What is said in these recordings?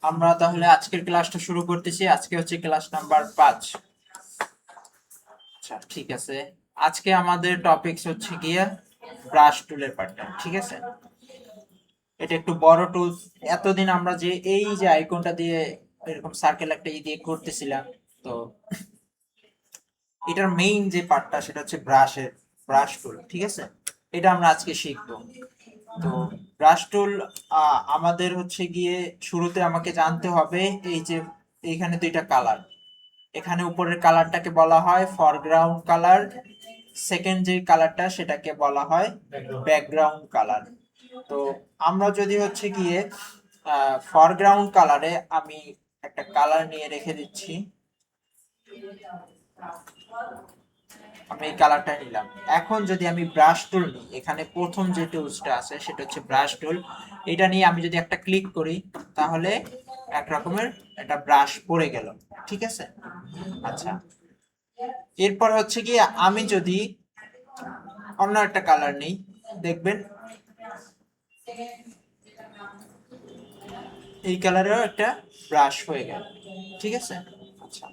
আমরা তাহলে আজকের ক্লাসটা শুরু করতেছি। আজকে হচ্ছে ক্লাস নাম্বার 5। আচ্ছা, ঠিক আছে। আজকে আমাদের টপিকস হচ্ছে গিয়ে ব্রাশ টুলের পার্টটা, ঠিক আছে। এটা একটু বড় টুলস। এতদিন আমরা যে এই যে আইকনটা দিয়ে এরকম সার্কেল একটা দিয়ে করতেছিলাম, তো এটার মেইন যে পার্টটা সেটা হচ্ছে ব্রাশ টুল, ঠিক আছে। এটা আমরা আজকে শিখবো। তো ব্রাশ টুল আমাদের হচ্ছে গিয়ে শুরুতে আমাকে জানতে হবে এই যে এইখানে দুইটা কালার। এখানে উপরের কালারটাকে বলা হয় ফরগ্রাউন্ড কালার, সেকেন্ড যে কালারটা সেটাকে বলা হয় ব্যাকগ্রাউন্ড কালার। তো আমরা যদি হচ্ছে গিয়ে ফরগ্রাউন্ড কালারে আমি একটা কালার নিয়ে রেখে দিচ্ছি। আমি এই কালারটা নিলাম। এখন যদি আমি ব্রাশ টুল নিই, এখানে প্রথম যে টুলসটা আছে সেটা হচ্ছে ব্রাশ টুল। এটা নিয়ে আমি যদি একটা ক্লিক করি তাহলে এক রকমের একটা ব্রাশ পড়ে গেল, ঠিক আছে। আচ্ছা, এরপর হচ্ছে কি আমি যদি অন্য একটা কালার নেই, দেখবেন এই কালারেও একটা ব্রাশ হয়ে গেল, ঠিক আছে। আচ্ছা,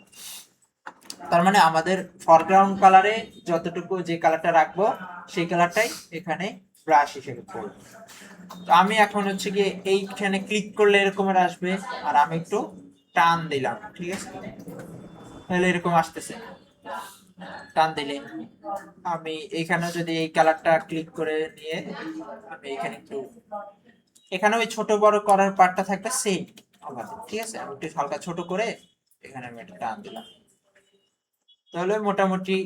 তার মানে আমাদের ফরগ্রাউন্ড কালারে যতটুকু যে কালারটা রাখবো সেই কালারটাই এখানে ব্রাশ হিসেবে পড়বে। তো আমি এখন হচ্ছে গিয়ে এইখানে ক্লিক করলে এরকমের আসবে, আর আমি একটু টান দিলাম, ঠিক আছে, তাহলে এরকম আসতেছে। টান দিলে আমি এখানে যদি এই কালারটা ক্লিক করে নিয়ে আমি এখানে একটু, এখানে ওই ছোট বড় করার পার্টটা থাকবে সেম আমাদের, ঠিক আছে। আমি একটু হালকা ছোট করে এখানে আমি একটা টান দিলাম। তাহলে মোটামুটি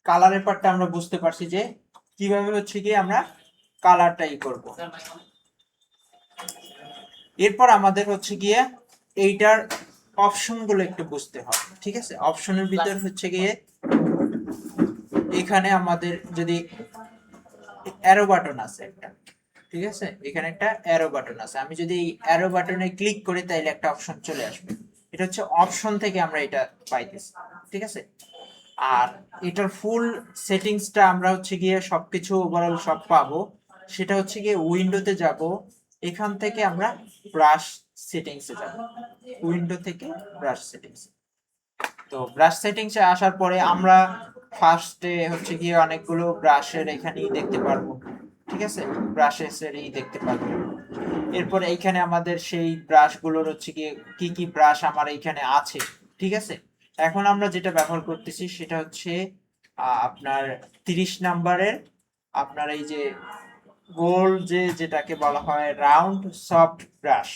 কালারের পার্টটা আমরা বুঝতে পারছি যে কিভাবে হচ্ছে কি আমরা কালারটাই করব। এরপর আমাদের হচ্ছে গিয়ে এইটার অপশন গুলো একটু বুঝতে হবে, ঠিক আছে। অপশনের ভিতর হচ্ছে গিয়ে এখানে আমাদের যদি অ্যারো বাটন আছে একটা, ঠিক আছে, এখানে একটা অ্যারো বাটন আছে। আমি যদি এই অ্যারো বাটনে ক্লিক করি তাহলে একটা অপশন চলে আসবে। এটা হচ্ছে অপশন থেকে আমরা এটা পাইতেছি, ঠিক আছে। আর এটার ফুল সেটিংসটা আমরা হচ্ছে গিয়ে সবকিছু ওভারঅল সব পাবো। সেটা হচ্ছে গিয়ে উইন্ডোতে যাব, এখান থেকে আমরা ব্রাশ সেটিংসে যাব, উইন্ডো থেকে ব্রাশ সেটিংস। তো ব্রাশ সেটিংসে আসার পরে আমরা ফার্স্টে হচ্ছে গিয়ে অনেকগুলো ব্রাশের এখানেই দেখতে পারবো, ঠিক আছে, ব্রাশেসেরই দেখতে পারবো। এরপর এইখানে আমাদের সেই ব্রাশগুলোর হচ্ছে গিয়ে কি কি ব্রাশ আমার এইখানে আছে, ঠিক আছে। এখন আমরা যেটা ব্যবহার করতেছি সেটা হচ্ছে আপনার 30 নাম্বারের আপনার এই যে গোল যে যেটাকে বলা হয় রাউন্ড সফট ব্রাশ,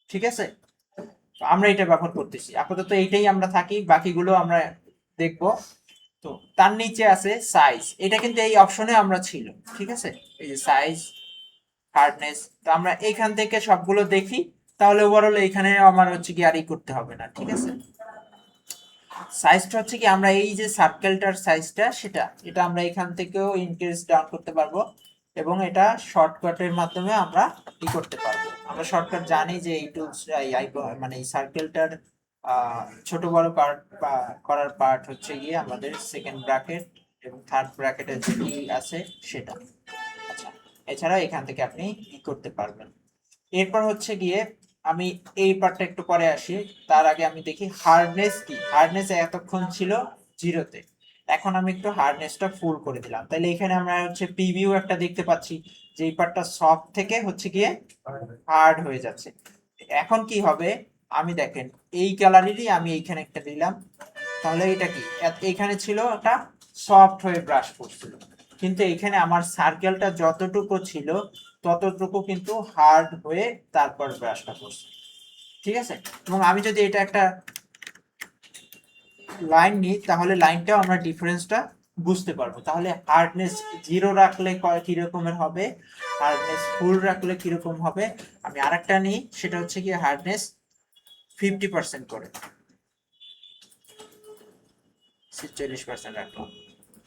ঠিক আছে। তো আমরা এটা ব্যবহার করতেছি আপাতত, এইটাই আমরা থাকি, বাকিগুলো আমরা দেখব। তো তার নিচে আছে সাইজ, এটা কিন্তু এই অপশনে আমরা ছিল, ঠিক আছে। এই যে সাইজ, হার্ডনেস, তো আমরা এইখান থেকে সবগুলো দেখি। তাহলে ওভারঅল এইখানে আমার হচ্ছে কি আর করতে হবে না, ঠিক আছে। সাইজটা হচ্ছে কি আমরা এই যে সার্কেলটার সাইজটা সেটা এটা আমরা এখান থেকেও ইনক্রিজ ডাউন করতে পারবো, এবং এটা শর্টকাটের মাধ্যমে আমরা কি করতে পারবো। আমরা শর্টকাট জানি যে এই টুলস মানে এই সার্কেলটার ছোট বড় পার্ট করার পার্ট হচ্ছে গিয়ে আমাদের সেকেন্ড ব্র্যাকেট এবং থার্ড ব্র্যাকেটের যেটি আছে সেটা। আচ্ছা, এছাড়া এখান থেকে আপনি কি করতে পারবেন। এরপর হচ্ছে গিয়ে আমি এই পার্টটা একটু পরে আসি। তার আগে আমি দেখি হার্ডনেস কি। হার্ডনেস এতক্ষণ ছিল 0-তে, এখন আমি একটু হার্ডনেসটা ফুল করে দিলাম। তাহলে এখানে আমরা হচ্ছে প্রিভিউ একটা দেখতে পাচ্ছি যে এই পার্টটা সফট থেকে হচ্ছে গিয়ে হার্ড হয়ে যাচ্ছে। এখন কি হবে, আমি দেখেন এই কালারেরই আমি এইখানে একটা দিলাম। তাহলে এটা কি এইখানে ছিল একটা সফট হয়ে ব্রাশ করছিল, কিন্তু এখানে আমার সার্কেলটা যতটুকু ছিল ততটুকু কিন্তু হার্ড হয়ে তারপর ব্রাশটা করছে, ঠিক আছে। এবং আমি যদি এটা একটা লাইন নিই তাহলে লাইনটাও আমরা ডিফারেন্সটা বুঝতে পারবো। তাহলে হার্ডনেস 0 রাখলে কি রকমের হবে, হার্ডনেস ফুল রাখলে কিরকম হবে। আমি আরেকটা নিই, সেটা হচ্ছে কি হার্ডনেস 50% করে 40% রাখলাম,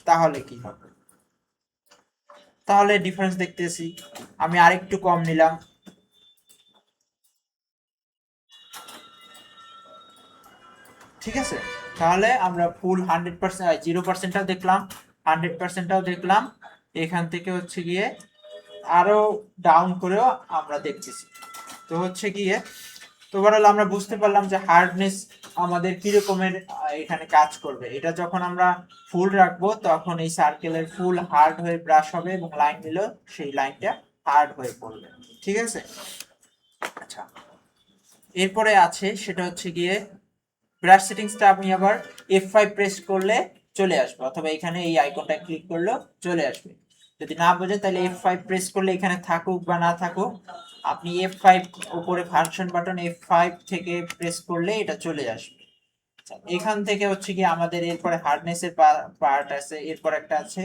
তাহলে কি হবে। তাহলে ডিফারেন্স দেখতেছি। আমি আরেকটু কম নিলাম, ঠিক আছে। তাহলে আমরা ফুল 100%, 0%টাও দেখলাম, 100%টাও দেখলাম। এখান থেকে হচ্ছে গিয়ে আরো ডাউন করেও আমরা দেখতেছি। তো হচ্ছে গিয়ে তো ওভারঅল আমরা বুঝতে পারলাম যে হার্ডনেস আমাদের কি রকমের এখানে কাজ করবে। এটা যখন আমরা ফুল রাখবো তখন এই সার্কেলের ফুল হার্ড হয়ে ব্রাশ হবে এবং লাইন নিলেও সেই লাইনটা হার্ড হয়ে পড়বে। ঠিক আছে। আচ্ছা, এরপরে আছে সেটা হচ্ছে গিয়ে ব্রাশ সেটিংসটা আপনি আবার F5 প্রেস করলে চলে আসবে, অথবা এখানে এই আইকনটা ক্লিক করলেও চলে আসবে। যদি না বোঝেন তাহলে F5 প্রেস করলে এখানে থাকুক বা না থাকুক, আপনি F5 উপরে ফাংশন বাটন F5 থেকে প্রেস করলে এটা চলে আসবে। এখান থেকে হচ্ছে কি আমাদের এরপরে হার্ডনেসের পার্ট আছে, এরপর একটা আছে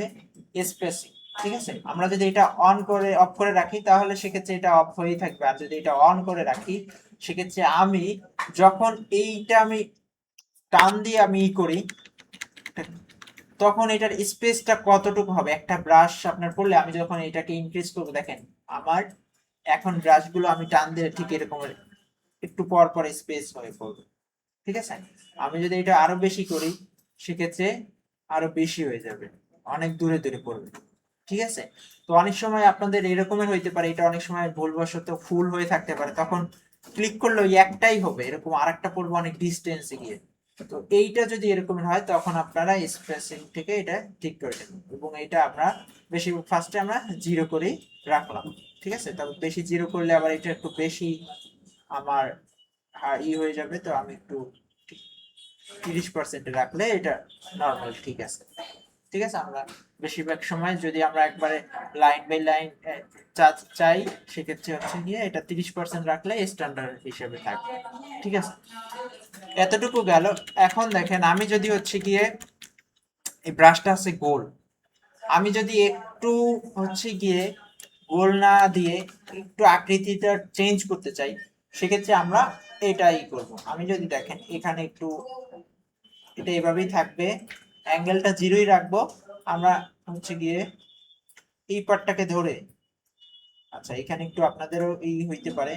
স্পেসিং। ঠিক আছে, আমরা যদি এটা অন করে অফ করে রাখি তাহলে সেক্ষেত্রে এটা অফ হয়েই থাকবে, আর যদি এটা অন করে রাখি সেক্ষেত্রে আমি যখন এইটা আমি টান দিয়ে আমি করি তখন এটার স্পেসটা কতটুকু হবে। একটা ব্রাশ আপনার পড়লে আমি যখন এটাকে ইনক্রিজ করবো, দেখেন আমার এখন ব্রাশগুলো আমি টান দিয়ে ঠিক এরকম একটু পর পর স্পেস হয়ে পড়বে। ঠিক আছে, আমি যদি এটা আরো বেশি করি সেক্ষেত্রে আরো বেশি হয়ে যাবে, অনেক দূরে দূরে পড়বে। ঠিক আছে, তো অনেক সময় আপনাদের এরকমের হইতে পারে, এটা অনেক সময় ভুলবশত ফুল হয়ে থাকতে পারে, তখন ক্লিক করলে ওই একটাই হবে, এরকম আরেকটা পড়বে অনেক ডিস্টেন্সে গিয়ে। তো এইটা যদি এরকম হয় তখন আপনারা স্পেসিং থেকে এটা ঠিক করে দেবেন, এবং এটা আমরা বেশি ফার্স্টে আমরা 0 করেই রাখলাম। ঠিক আছে, তবে বেশি 0 করলে আবার এটা একটু বেশি আমার হয়ে যাবে, তো আমি একটু 30% রাখলে এটা নর্মাল ঠিক আছে। ঠিক আছে, আমরা বেশিরভাগ সময় যদি আমরা একবারে লাইন বাই লাইন চাই সেক্ষেত্রে হচ্ছে গিয়ে এটা 30% রাখলে স্ট্যান্ডার্ড হিসেবে থাকবে। ঠিক আছে, এতটুকু গেল। এখন দেখেন আমি যদি হচ্ছে গিয়ে এই ব্রাশটা আছে গোল, আমি যদি একটু হচ্ছে গিয়ে গোল না দিয়ে একটু আকৃতিটা চেঞ্জ করতে চাই সেক্ষেত্রে আমরা এটাই করব। আমি যদি দেখেন এখানে একটু এটা এভাবেই থাকবে, অ্যাঙ্গেলটা 0ই রাখবো। আমরা হচ্ছে গিয়ে এই পার্টটাকে ধরে, আচ্ছা এখানে একটু আপনাদেরও এই হইতে পারে,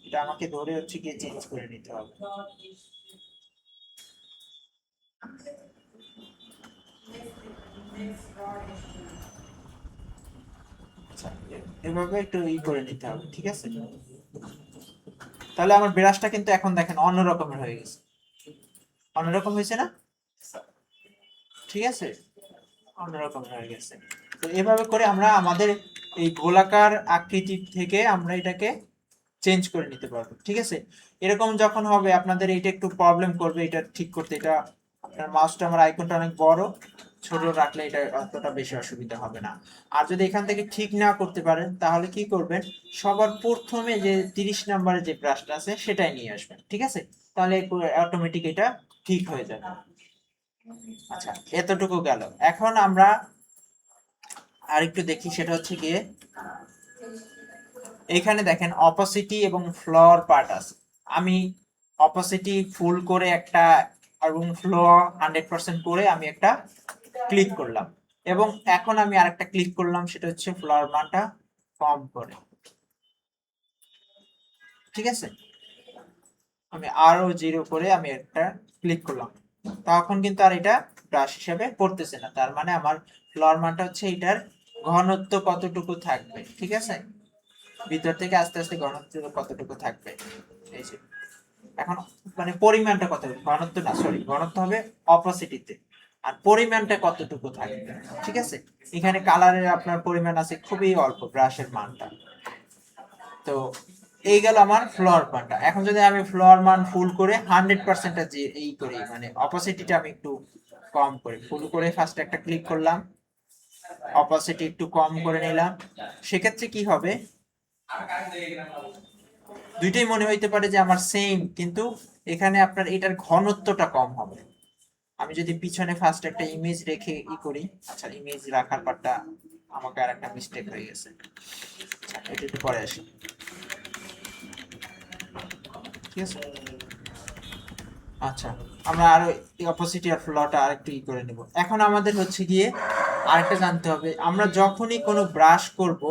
এটা আমাকে ধরে হচ্ছে গিয়ে চেঞ্জ করে নিতে হবে। আচ্ছা, এভাবে একটু করে নিতে হবে। ঠিক আছে, তাহলে আমার ব্রাশটা কিন্তু এখন দেখেন অন্য রকমের হয়ে গেছে, অন্যরকম হয়েছে না? ঠিক আছে, অন্যরকম হয়ে গেছে। তো এভাবে করে আমরা আমাদের এই গোলাকার আকৃতি থেকে আমরা এটাকে চেঞ্জ করে নিতে পারবো। ঠিক আছে, এরকম যখন হবে আপনাদের এটা একটু প্রবলেম করবে এটা ঠিক করতে, এটা আপনার মাউসটা আমার আইকনটা অনেক বড়, ছোট রাখলে এটা অতটা বেশি অসুবিধা হবে না। আর যদি এখান থেকে ঠিক না করতে পারেন তাহলে কি করবেন, সবার প্রথমে যে 30 নম্বরে যে ব্রাশটা আছে সেটাই নিয়ে আসবেন। ঠিক আছে, তাহলে অটোমেটিক এটা ঠিক হয়ে যাবে। আচ্ছা, এতটুকু গেল। এখন আমরা আরেকটু দেখি, সেটা হচ্ছে গিয়ে এখানে দেখেন অপোসিটি এবং ফ্লোর পার্ট আছে। আমি অপোসিটি ফুল করে একটা এবং ফ্লোর 100% করে আমি একটা ক্লিক করলাম, এবং এখন আমি আরেকটা ক্লিক করলাম সেটা হচ্ছে ফ্লোর মানটা কম করে। ঠিক আছে, আমি আরো 0 করে আমি একটা ক্লিক করলাম, তখন কিন্তু আর এটা ব্রাশ হিসেবে পড়তেছে না, তার মানে আমার ফ্লোর মানটা হচ্ছে এটার ঘনত্ব কতটুকু থাকবে। ঠিক আছে, ভিতর থেকে আস্তে আস্তে ঘনত্ব কতটুকু থাকবে, এই যে এখন মানে পরিমাণটা কত, ঘনত্ব না সরি, ঘনত্ব হবে অপোসিটিতে, আর পরিমাণটা কতটুকু থাকবে। ঠিক আছে, এখানে কালারের আপনার পরিমাণ আছে খুবই অল্প ব্রাশের মানটা। তো এই গেল আমার ফ্লোর মানটা। এখন যদি আমি ফ্লোর মান ফুল করে 100% যে এই করি, মানে অপোসিটিটা আমি একটু কম করে ফুল করে ফার্স্ট একটা ক্লিক করলাম, অপোসিটি একটু কম করে নিলাম, সেক্ষেত্রে কি হবে, দুইটাই মনে হইতে পারে যে আমার সেম, কিন্তু এখানে আপনার এটার ঘনত্বটা কম হবে। আমি যদি পিছনে ফার্স্ট একটা ইমেজ রেখে করি, আচ্ছা ইমেজ রাখার পারটা আমাকে আর একটা মিস্টেক হয়ে গেছে, আচ্ছা এটা একটু পরে আসি। ঠিক আছে, আচ্ছা আমরা আরো অপোসিটি আর ফ্লোটা আরেকটু করে নেব। এখন আমাদের হচ্ছে গিয়ে আরেকটা জানতে হবে, আমরা যখনই কোনো ব্রাশ করব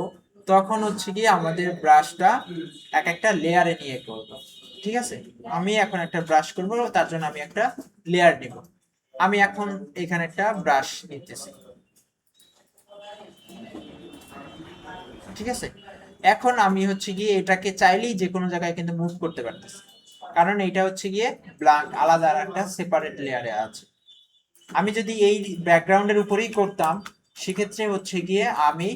তখন হচ্ছে গিয়ে আমাদের ব্রাশটা এক একটা লেয়ারে নিয়ে করব। ঠিক আছে, আমি এখন একটা ব্রাশ করব, তার জন্য আমি একটা লেয়ার নিব। আমি এখন এখানে একটা ব্রাশ নিতেছি। ঠিক আছে, এখন আমি হচ্ছে গিয়ে এটাকে চাইলেই যে কোনো জায়গায় কিন্তু মুভ করতে পারতেছি। কারণ এটা হচ্ছে গিয়ে ব্ল্যাঙ্ক, আলাদা একটা সেপারেট লেয়ারে আছে। আমি যদি এই ব্যাকগ্রাউন্ডের উপরেই করতাম সেক্ষেত্রে হচ্ছে গিয়ে আমি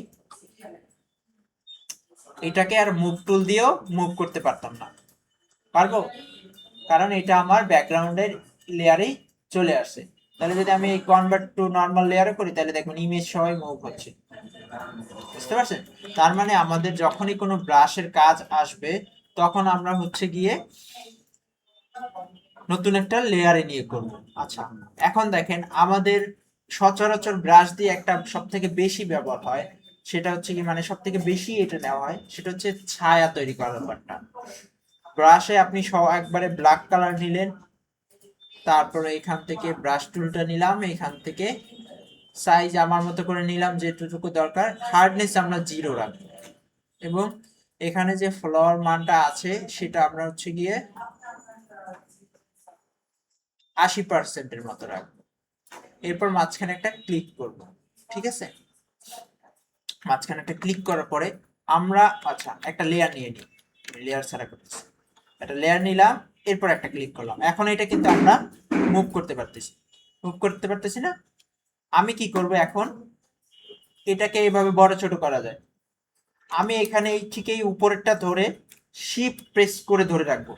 এটাকে আর মুভ টুল দিয়েও মুভ করতে পারতাম না। পারবো? কারণ এটা আমার ব্যাকগ্রাউন্ডের লেয়ারেই চলে আসে। তাহলে যদি আমি কনভার্ট টু নর্মাল লেয়ারে করি তাহলে দেখবেন ইমেজ সবাই মুভ হচ্ছে। বুঝতে পারছেন? তার মানে আমাদের যখনই কোনো ব্রাশের কাজ আসবে তখন আমরা হচ্ছে গিয়ে নতুন একটা লেয়ারে নিয়ে করব। আচ্ছা, এখন দেখেন আমাদের সচরাচর ব্রাশ দিয়ে একটা সব থেকে বেশি ব্যবহার হয়, সেটা হচ্ছে কি মানে সব থেকে বেশি এটা নেওয়া হয় সেটা হচ্ছে ছায়া তৈরি করার ব্যাপারটা। ব্রাশে আপনি একবারে ব্ল্যাক কালার নিলেন, তারপরে এখান থেকে ব্রাশ টুলটা নিলাম, এখান থেকে সাইজ আমার মতো করে নিলাম যেটুকু দরকার, হার্ডনেস আমরা 0 রাখবো এবং এখানে যে ফ্লোর মানটা আছে সেটা আমরা হচ্ছে গিয়ে 80% মতো রাখবো। এরপর মাঝখানে একটা ক্লিক করব, ঠিক আছে? মাঝখানে একটা ক্লিক করার পরে আমরা আচ্ছা একটা লেয়ার নিয়ে নিই, লেয়ার ছাড়া করতেছি, একটা লেয়ার নিলাম, এরপর একটা ক্লিক করলাম। এখন এটা কিন্তু আমরা মুভ করতে পারতেছি, না? আমি কি করব এখন, এটাকে এইভাবে বড় ছোট করা যায়। আমি এখানে ঠিক এই উপরেরটা ধরে শিফট প্রেস করে ধরে রাখবো,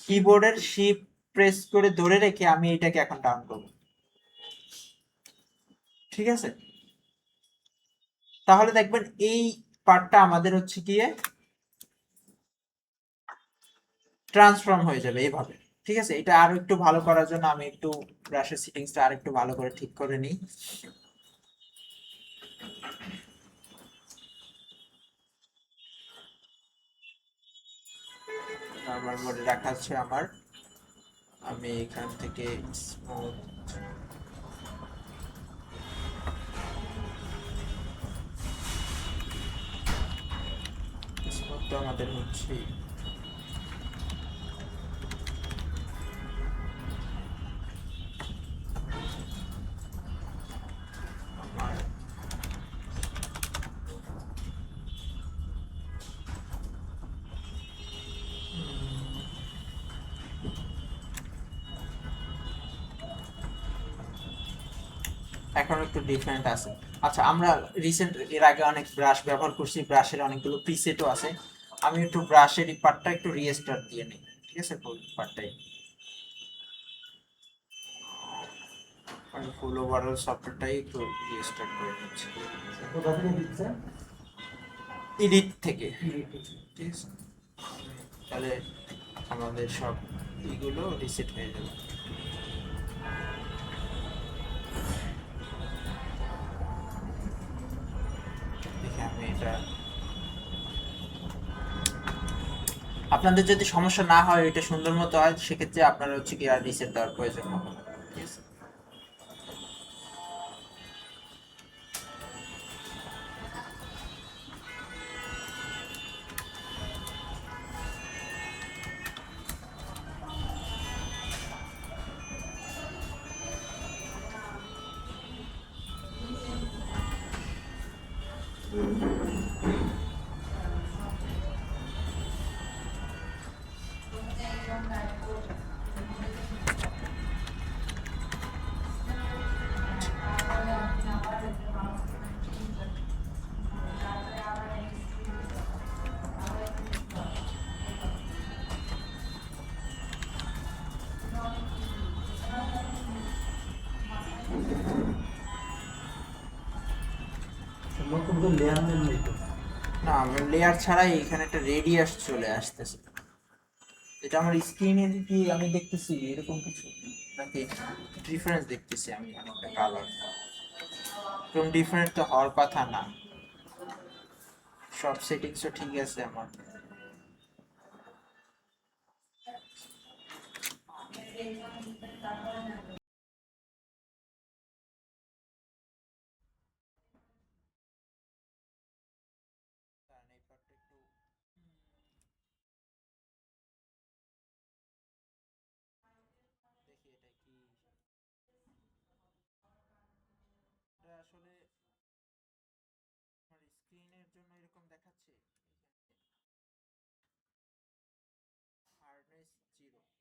কিবোর্ডের শিফট প্রেস করে ধরে রেখে আমি এটাকে এখন ডাউন করব, ঠিক আছে? তাহলে দেখবেন এই পার্টটা আমাদের হচ্ছে গিয়ে ট্রান্সফর্ম হয়ে যাবে এইভাবে, ঠিক আছে? এটা আরো একটু ভালো করার জন্য আমি একটু ব্রাশের সেটিংসটা আর একটু ভালো করে ঠিক করে নিই। নরমাল মোডে রাখা আছে আমার, আমি এখান থেকে স্মুথ স্মুথ তো আমাদের হচ্ছে আমার এখন একটু ডিফারেন্ট আছে। আচ্ছা, আমরা রিসেন্ট এর আগে অনেক ব্রাশ ব্যবহার করছি, ব্রাশের অনেকগুলো প্রিসেটও আছে। আমি একটু ব্রাশের এই পার্টটা একটু রিস্টার্ট দিয়ে নিই, ঠিক আছে? ফুল পার্টটাই আমি ফুল ওভারঅল সফটওয়্যারটাই একটু রিস্টার্ট করে নিচ্ছি। কোথা থেকে দিচ্ছে? এডিট থেকে, ঠিক আছে? তাহলে আমাদের সব ইগুলো রিসেট হয়ে যাবে। দেখে আমি এটা, আপনাদের যদি সমস্যা না হয়, এটা সুন্দর মতো হয়, সেক্ষেত্রে আপনারা হচ্ছে কি আর রিসেট দেওয়ার প্রয়োজন হবে না, ঠিক আছে? নতুন করে লেয়ার নেই তো। না, আমার লেয়ার ছাড়াই এখানে একটা রেডিয়াস চলে আসতেছে। এটা আমার স্ক্রিনে কি আমি দেখতেছি এরকম কিছু, নাকি ডিফারেন্স দেখতেছি আমি অনেকটা কালার? এরকম ডিফারেন্ট তো হওয়ার কথা না, সব সেটিংসও ঠিক আছে আমার। কারণ এই পার্টটা একটু দেখি এটা কি, এটা আসলে আমার স্ক্রিনের জন্য এরকম দেখাচ্ছে। হার্ডনেস 0,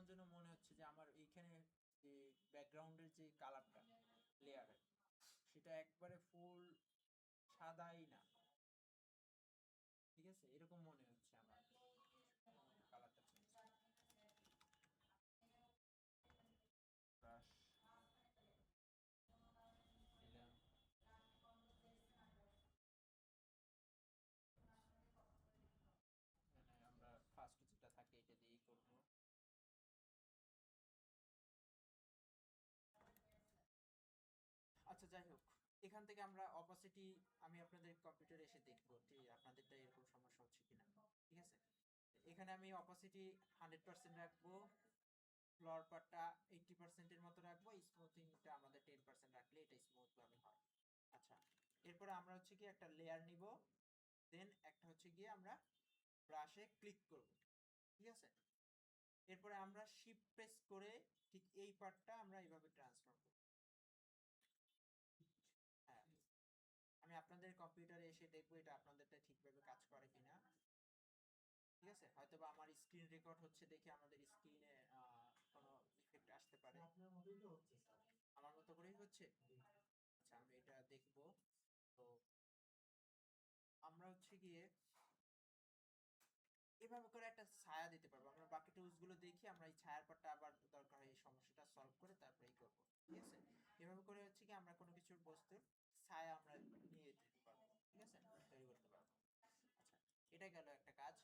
কেমন যেন মনে হচ্ছে যে আমার এইখানে যে ব্যাকগ্রাউন্ডের যে কালারটা লেয়ারের সেটা একবারে ফুল সাদাই না, ঠিক আছে, এরকম মনে হচ্ছে আমার কালারটা চেঞ্জ ব্রাশ দিলাম। এখানে আমরা ফার্স্ট যেটা থাকে এটা দিয়েই করব। আচ্ছা যাই হোক, এখান থেকে আমরা অপাসিটি আমি আপনাদের কম্পিউটারে এসে দেখবো ঠিক আপনাদেরটা এরকম সমস্যা হচ্ছে কিনা, ঠিক আছে। এখানে আমি অপাসিটি 100% রাখবো, ফ্লোর পার্টটা 80%-এর মতো রাখবো, স্মুথিংটা আমাদের 10% রাখলে এটা স্মুথ ভাবে হয়। আচ্ছা, এরপরে আমরা হচ্ছে কি একটা লেয়ার নিব, দেন একটা হচ্ছে গিয়ে আমরা ব্রাশে ক্লিক করব, ঠিক আছে। এরপরে আমরা শিফট প্রেস করে ঠিক এই পার্টটা আমরা এইভাবে ট্রান্সফার করব। হ্যাঁ, আমি আপনাদের কম্পিউটারে এসে দেখবো এটা আপনাদেরটা ঠিকভাবে কাজ করে কিনা, ঠিক আছে। হয়তো বা আমার স্ক্রিন রেকর্ড হচ্ছে দেখে আমাদের স্ক্রিনে কোনো ইফেক্ট আসতে পারে। আপনার মতোই তো হচ্ছে স্যার। আমার মতো করেই হচ্ছে। জি। আচ্ছা, আমি এটা দেখবো। তো আমরা হচ্ছে গিয়ে এভাবে করে একটা ছায়া দিতে পারবো। আমরা বাকি টুলস গুলো দেখি, আমরা এই ছায়ার পার্টটা আবার দরকার হয় এই সমস্যাটা সলভ করে তারপরে এই করবো, ঠিক আছে। এভাবে করে হচ্ছে কি আমরা কোনো কিছুর বস্তুর ছায়া আমরা নিয়ে দিতে পারবো, ঠিক আছে, তৈরি করতে পারবো। আচ্ছা, এটা গেল একটা কাজ।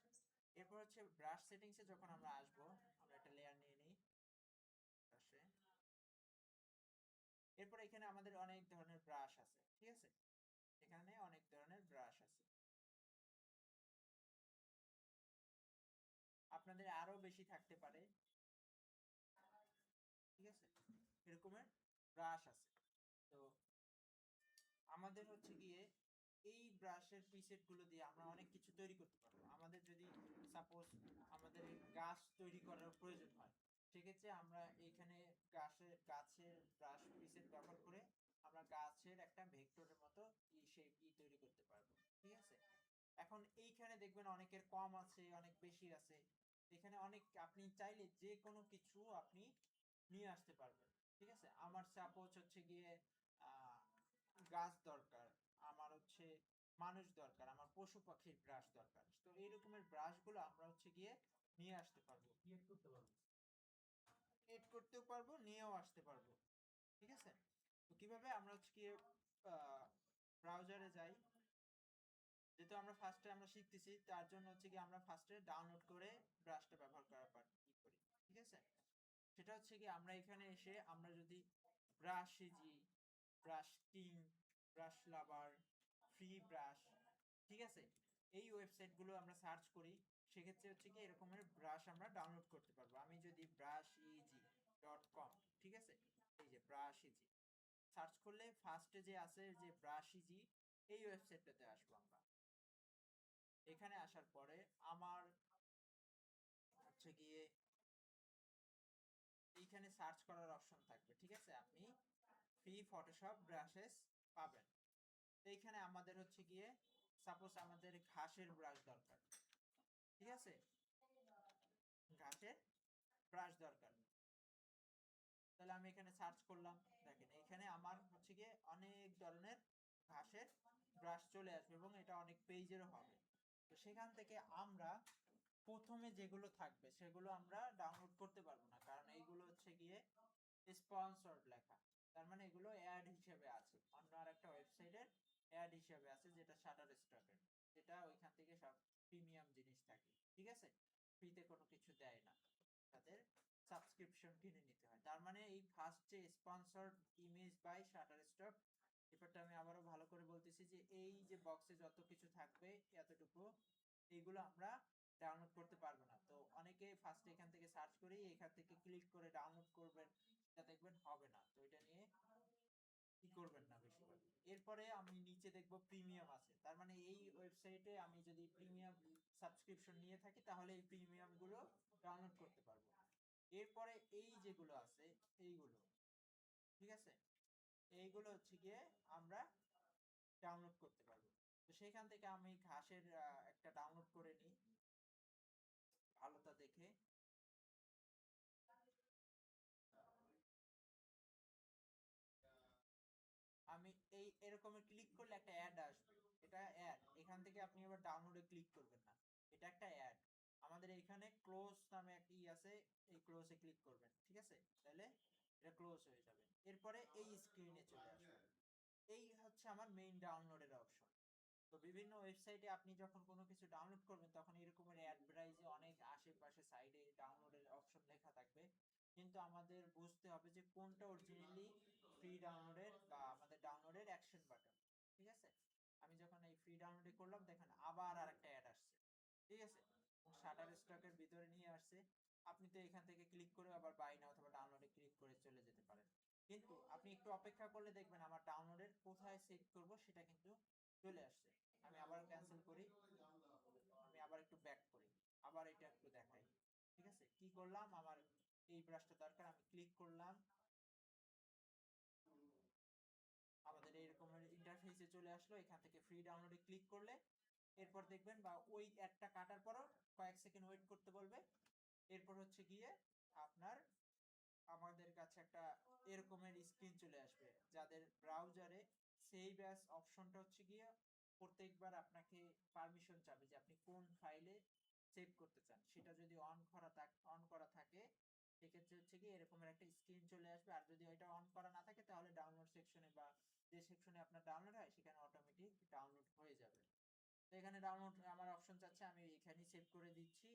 এরপর হচ্ছে ব্রাশ সেটিংসে যখন আমরা আসবো, আমরা একটা লেয়ার নিয়ে নিই ব্রাশে। এরপর এখানে আমাদের অনেক ধরনের ব্রাশ আছে, ঠিক আছে, এখানে অনেক ধরনের ব্রাশ আছে। আপনাদের আরো বেশি থাকতে পারে, ঠিক আছে, এরকমের ব্রাশ আছে। তো আমাদের হচ্ছে গিয়ে এই ব্রাশের প্রিসেট গুলো দিয়ে আমরা অনেক কিছু তৈরি করতে পারবো। আমাদের যদি সাপোজ আমাদের এই গাছ তৈরি করার প্রয়োজন হয়, সেক্ষেত্রে আমরা এখানে গাছের ব্রাশ প্রিসেট ব্যবহার করে আমরা গাছের একটা ভেক্টরের মতো শেপ তৈরি করতে পারবো, ঠিক আছে। এখন এইখানে দেখবেন অনেকের কম আছে, অনেক বেশি আছে। এখানে অনেক আপনি চাইলে যে কোনো কিছু আপনি নিয়ে আসতে পারবেন, ঠিক আছে। আমার সাপোজ হচ্ছে গিয়ে আহ গাছ দরকার, আমার হচ্ছে মানুষ দরকার, আমার পশু পাখির ব্রাশ দরকার, তো এই রকমের ব্রাশ গুলো আমরা হচ্ছে গিয়ে নিয়ে আসতে পারবো, ক্রিয়েট করতে পারবো। ক্রিয়েট করতেও পারবো, নিয়েও আসতে পারবো, ঠিক আছে। তো কিভাবে আমরা হচ্ছে গিয়ে ব্রাউজারে যাই, যেহেতু আমরা ফার্স্টে আমরা শিখতেছি তার জন্য হচ্ছে কি আমরা ফার্স্টে ডাউনলোড করে ব্রাশটা ব্যবহার করার পর কি করি, ঠিক আছে। সেটা হচ্ছে কি আমরা এখানে এসে আমরা যদি brush easy, brush king, brush lover, free brush, ঠিক আছে, এই ওয়েবসাইট গুলো আমরা সার্চ করি, সেক্ষেত্রে হচ্ছে কি এরকমের ব্রাশ আমরা ডাউনলোড করতে পারবো। আমি যদি brusheg.com, ঠিক আছে, এই যে ব্রাশ ইজি সার্চ করলে ফার্স্টে যে আছে যে ব্রাশ ইজি, এই ওয়েবসাইটটাতে আসবো আমরা। এখানে আসার পরে আমার হচ্ছে গিয়ে এইখানে সার্চ করার অপশন থাকবে, ঠিক আছে, আপনি ফ্রি ফটোশপ ব্রাশেস পাবেন। তো এইখানে আমাদের হচ্ছে গিয়ে সাপোজ আমাদের ঘাসের ব্রাশ দরকার, ঠিক আছে, ঘাসের ব্রাশ দরকার, তাহলে আমি এখানে সার্চ করলাম, দেখেন এখানে আমার হচ্ছে গিয়ে অনেক ধরনের ঘাসের ব্রাশ চলে আসবে এবং এটা অনেক পেজেরও হবে। তো সেখান থেকে আমরা প্রথমে যেগুলো থাকবে সেগুলো আমরা ডাউনলোড করতে পারবো না, কারণ এইগুলো হচ্ছে গিয়ে স্পন্সর্ড লেখা, তার মানে এগুলো অ্যাড হিসেবে আছে অন্য আর একটা ওয়েবসাইটের অ্যাড হিসেবে আছে, যেটা শাটার স্টকের, যেটা ওইখান থেকে সব প্রিমিয়াম জিনিস থাকে, ঠিক আছে, ফ্রিতে কোনো কিছু দেয় না, তাদের সাবস্ক্রিপশন কিনে নিতে হয়। তার মানে এই ফার্স্ট যে sponsored image by Shutterstock, ব্যাপারটা আমি আবারও ভালো করে বলতেছি যে এই যে বক্সে যত কিছু থাকবে এতটুকু এইগুলো আমরা ডাউনলোড করতে পারবো না। তো অনেকে ফার্স্টে এখান থেকে সার্চ করি এখান থেকে ক্লিক করে ডাউনলোড করবেন, এটা দেখবেন হবে না, তো এটা নিয়ে কি করবেন না বেশিরভাগ। এরপরে আমি নিচে দেখবো প্রিমিয়াম আছে, তার মানে এই ওয়েবসাইটে আমি যদি প্রিমিয়াম সাবস্ক্রিপশন নিয়ে থাকি তাহলে এই প্রিমিয়াম গুলো ডাউনলোড করতে পারবো। এরপরে এই যেগুলো আছে এইগুলো, ঠিক আছে, এইগুলো হচ্ছে গিয়ে আমরা ডাউনলোড করতে পারবো। তো সেখান থেকে আমি ঘাসের একটা ডাউনলোড করে নিই ভালোটা দেখে। এরকম ক্লিক করলে একটা অ্যাড আসবে, এটা অ্যাড। এখান থেকে আপনি আবার ডাউনলোডে ক্লিক করবেন না, এটা একটা অ্যাড। আমাদের এখানে ক্লোজ নামে একটা আছে, এই ক্লোজে ক্লিক করবেন, ঠিক আছে? তাহলে এটা ক্লোজ হয়ে যাবে। এরপরে এই স্ক্রিনে চলে আসবে। এই হচ্ছে আমার মেইন ডাউনলোডের অপশন। তো বিভিন্ন ওয়েবসাইটে আপনি যখন কোনো কিছু ডাউনলোড করবেন তখন এরকমের অ্যাডভার্টাইজে অনেক আশেপাশে সাইডে ডাউনলোডের অপশন লেখা থাকবে, কিন্তু আমাদের বুঝতে হবে যে কোনটা অরিজিনালি ফ্রি ডাউনলোডের বা আমাদের ডাউনলোডের অ্যাকশন বাটন। ঠিক আছে, আমি যখন এই ফ্রি ডাউনলোডে করলাম দেখেন আবার আরেকটা অ্যাড আসছে, ঠিক আছে, শাটার স্টকের ভিতরে নিয়ে আসছে। আপনি তো এখান থেকে ক্লিক করে আবার বাই নাও অথবা ডাউনলোডে ক্লিক করে চলে যেতে পারেন, কিন্তু আপনি একটু অপেক্ষা করলে দেখবেন আমার ডাউনলোডের কোথায় সেভ করব সেটা কিন্তু চলে আসছে। আমি আবার ক্যান্সেল করি, আমি আবার একটু ব্যাক করি, আবার এটা একটু দেখাই। ঠিক আছে, কি করলাম, আমার এই ব্রাশটা দরকার, আমি ক্লিক করলাম, আমাদের এরকম ইন্টারফেসে চলে আসলো। এখান থেকে ফ্রি ডাউনলোডে ক্লিক করলে এরপর দেখবেন, বা ওই অ্যাডটা কাটার পরও কয়েক সেকেন্ড ওয়েট করতে বলবে। এরপর হচ্ছে গিয়ে আপনার আমাদের কাছে একটা এরকমের স্ক্রিন চলে আসবে, যাদের ব্রাউজারে সেভ অ্যাজ অপশনটা হচ্ছে গিয়ে প্রত্যেকবার আপনাকে পারমিশন চাবে যে আপনি কোন ফাইলে সেভ করতে চান। সেটা যদি অন করা থাকে সেক্ষেত্রে হচ্ছে কি এরকমের একটা স্ক্রিন চলে আসবে, আর যদি এটা অন করা না থাকে তাহলে ডাউনলোড সেকশনে বা যে সেকশনে আপনার ডাউনলোড হয় সেখানে অটোমেটিক ডাউনলোড হয়ে যাবে। তো এখানে ডাউনলোড আমার অপশন চাচ্ছে, আমি এখানেই সেভ করে দিচ্ছি।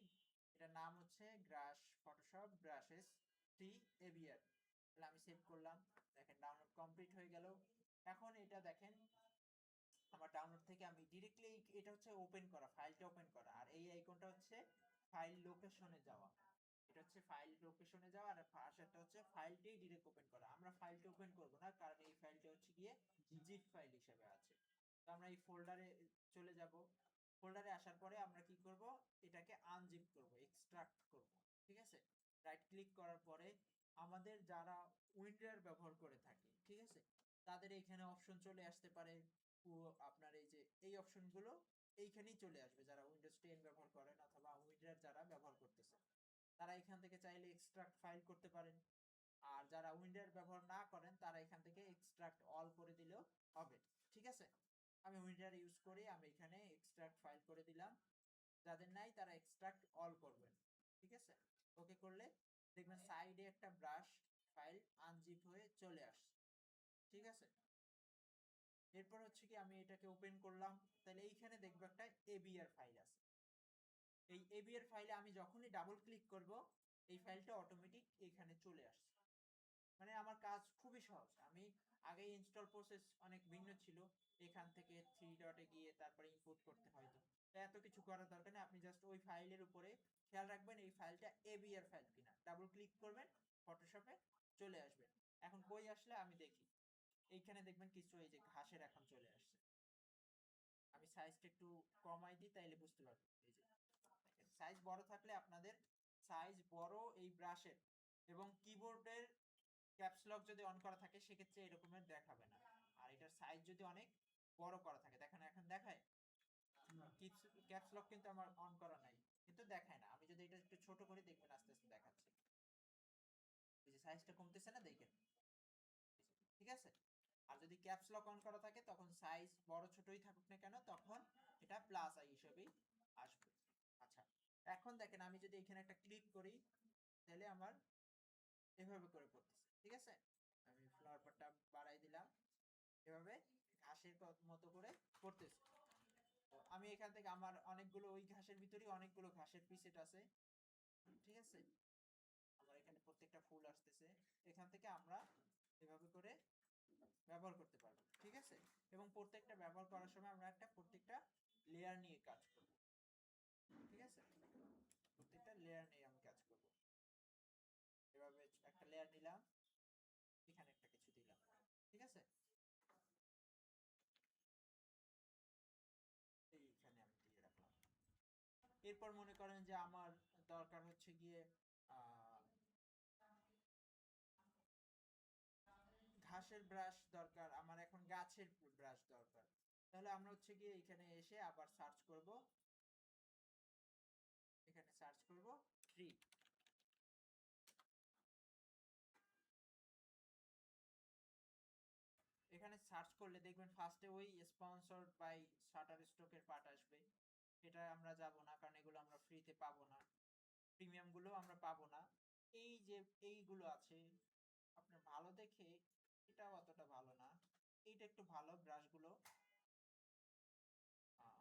এটার নাম হচ্ছে গ্রাস ফটোশপ ব্রাশেস ফ্রি এভিয়ার। তাহলে আমি সেভ করলাম, দেখেন ডাউনলোড কমপ্লিট হয়ে গেল। এখন এটা দেখেন আমার ডাউনলোড থেকে আমি ডিরেক্টলি, এটা হচ্ছে ওপেন করা, ফাইলটা ওপেন করা, আর এই আইকনটা হচ্ছে ফাইল লোকেশনে যাওয়া। এটা হচ্ছে ফাইল লোকেশনে যাওয়া, আর পাশেরটা হচ্ছে ফাইলটাই ডিরেক্ট ওপেন করা। আমরা ফাইলটা ওপেন করব না, কারণ এই ফাইলটা হচ্ছে গিয়ে জিপ ফাইল হিসেবে আছে। তো আমরা এই ফোল্ডারে চলে যাব। ফোল্ডারে আসার পরে আমরা কি করব, এটাকে আনজিপ করব, এক্সট্রাক্ট করব। ঠিক আছে, রাইট ক্লিক করার পরে আমাদের যারা উইন্ডোর ব্যবহার করে থাকে, ঠিক আছে, তাদের এখানে অপশন চলে আসতে পারে। আপনার এই যে এই অপশনগুলো এইখানেই চলে আসবে, যারা উইন্ডোজ 10 ব্যবহার করেন অথবা উইন্ডোর যারা ব্যবহার করতেছে তারা এখান থেকে চাইলে এক্সট্রাক্ট ফাইল করতে পারেন। আর যারা উইন্ডোর ব্যবহার না করেন তারা এখান থেকে এক্সট্রাক্ট অল করে দিলেও হবে। ঠিক আছে, আমি উইন্ডোর ইউজ করি, আমি এখানে এক্সট্রাক্ট ফাইল করে দিলাম। যাদের নাই তারা এক্সট্রাক্ট অল করবেন। ঠিক আছে, ওকে করলে দেখবেন সাইডে একটা ব্রাশ ফাইল আনজিপ হয়ে চলে আসছে। ঠিক আছে, এরপর হচ্ছে কি আমি এটাকে ওপেন করলাম, তাহলে এইখানে দেখবো একটা এবিআর ফাইল আছে। এই এবিআর ফাইলে আমি যখনই ডাবল ক্লিক করব এই ফাইলটা অটোমেটিক এখানে চলে আসছে। মানে আমার কাজ খুবই সহজ। আমি আগে ইনস্টল প্রসেস অনেক ভিন্ন ছিল, এখান থেকে থ্রি ডটে গিয়ে তারপরে ইম্পোর্ট করতে হয়তো। তো এত কিছু করার দরকার নেই, আপনি জাস্ট ওই ফাইলের উপরে খেয়াল রাখবেন এই ফাইলটা এবিআর ফাইল কিনা, ডাবল ক্লিক করবেন, ফটোশপে চলে আসবে। এখন কই আসলে আমি দেখি, এইখানে দেখবেন কিছু এই যে ঘাসের এখন চলে আসছে। আমি সাইজটা একটু কমাই দিই তাইলে বুঝতে পারবেন। এই যে সাইজ বড় থাকলে আপনাদের সাইজ বড় এই ব্রাশের এবং কিবোর্ডের ক্যাপস লক যদি অন করা থাকে সেক্ষেত্রে এরকমের দেখাবে না। আর এটার সাইজ যদি অনেক বড় করা থাকে, দেখেন এখন দেখায় ক্যাপস লক কিন্তু আমার অন করা নাই, কিন্তু দেখায় না। আমি যদি এটা একটু ছোট করি দেখবেন আস্তে আস্তে দেখাচ্ছে, এই যে সাইজটা কমতেছে না, দেখেন। ঠিক আছে, আর যদি ক্যাপস লক অন করা থাকে তখন সাইজ বড় ছোটই থাকুক না কেন তখন এটা প্লাস আই হিসেবেই আসবে। আচ্ছা, এখন দেখেন আমি যদি এখানে একটা ক্লিক করি তাহলে আমার এভাবে করে পড়তেছে। ঠিক আছে, আমি ফ্লাওয়ার পটটা বাড়াই দিলাম, এভাবে ঘাসের মতো করে পড়তেছে। তো আমি এখান থেকে আমার অনেকগুলো ওই ঘাসের ভিতরেই অনেকগুলো ঘাসের পিসেট আছে। ঠিক আছে, আমার এখানে প্রত্যেকটা ফুল আসতেছে, এখান থেকে আমরা এভাবে করে ব্যবহার করতে পারবো। ঠিক আছে, এবং প্রত্যেকটা ব্যবহার করার সময় আমরা একটা প্রত্যেকটা লেয়ার নিয়ে কাজ করব। ঠিক আছে, প্রত্যেকটা লেয়ার নিয়ে আমি কাজ করব। এভাবে একটা লেয়ার নিলাম, এখানে একটা কিছু দিলাম। ঠিক আছে, এইখানে আমি দিয়ে রাখলাম। এরপর মনে করেন যে আমার দরকার হচ্ছে গিয়ে আহ ঘাসের ব্রাশ দরকার, আমার এখন গাছের ব্রাশ দরকার। তাহলে আমরা হচ্ছে গিয়ে এখানে এসে আবার সার্চ করব, এখানে সার্চ করব ট্রি। এখানে সার্চ সার্চ করলে দেখবেন ফার্স্টে ওই স্পন্সরড বাই শাটারস্টকের পার্ট আসবে। এটা আমরা যাব না, কারণ এগুলো আমরা ফ্রিতে পাবো না, প্রিমিয়াম গুলো আমরা পাবো না। এই যে এইগুলো আছে আপনার ভালো দেখে, এটা অতটা ভালো না, এইটা একটু ভালো ব্রাশগুলো। আর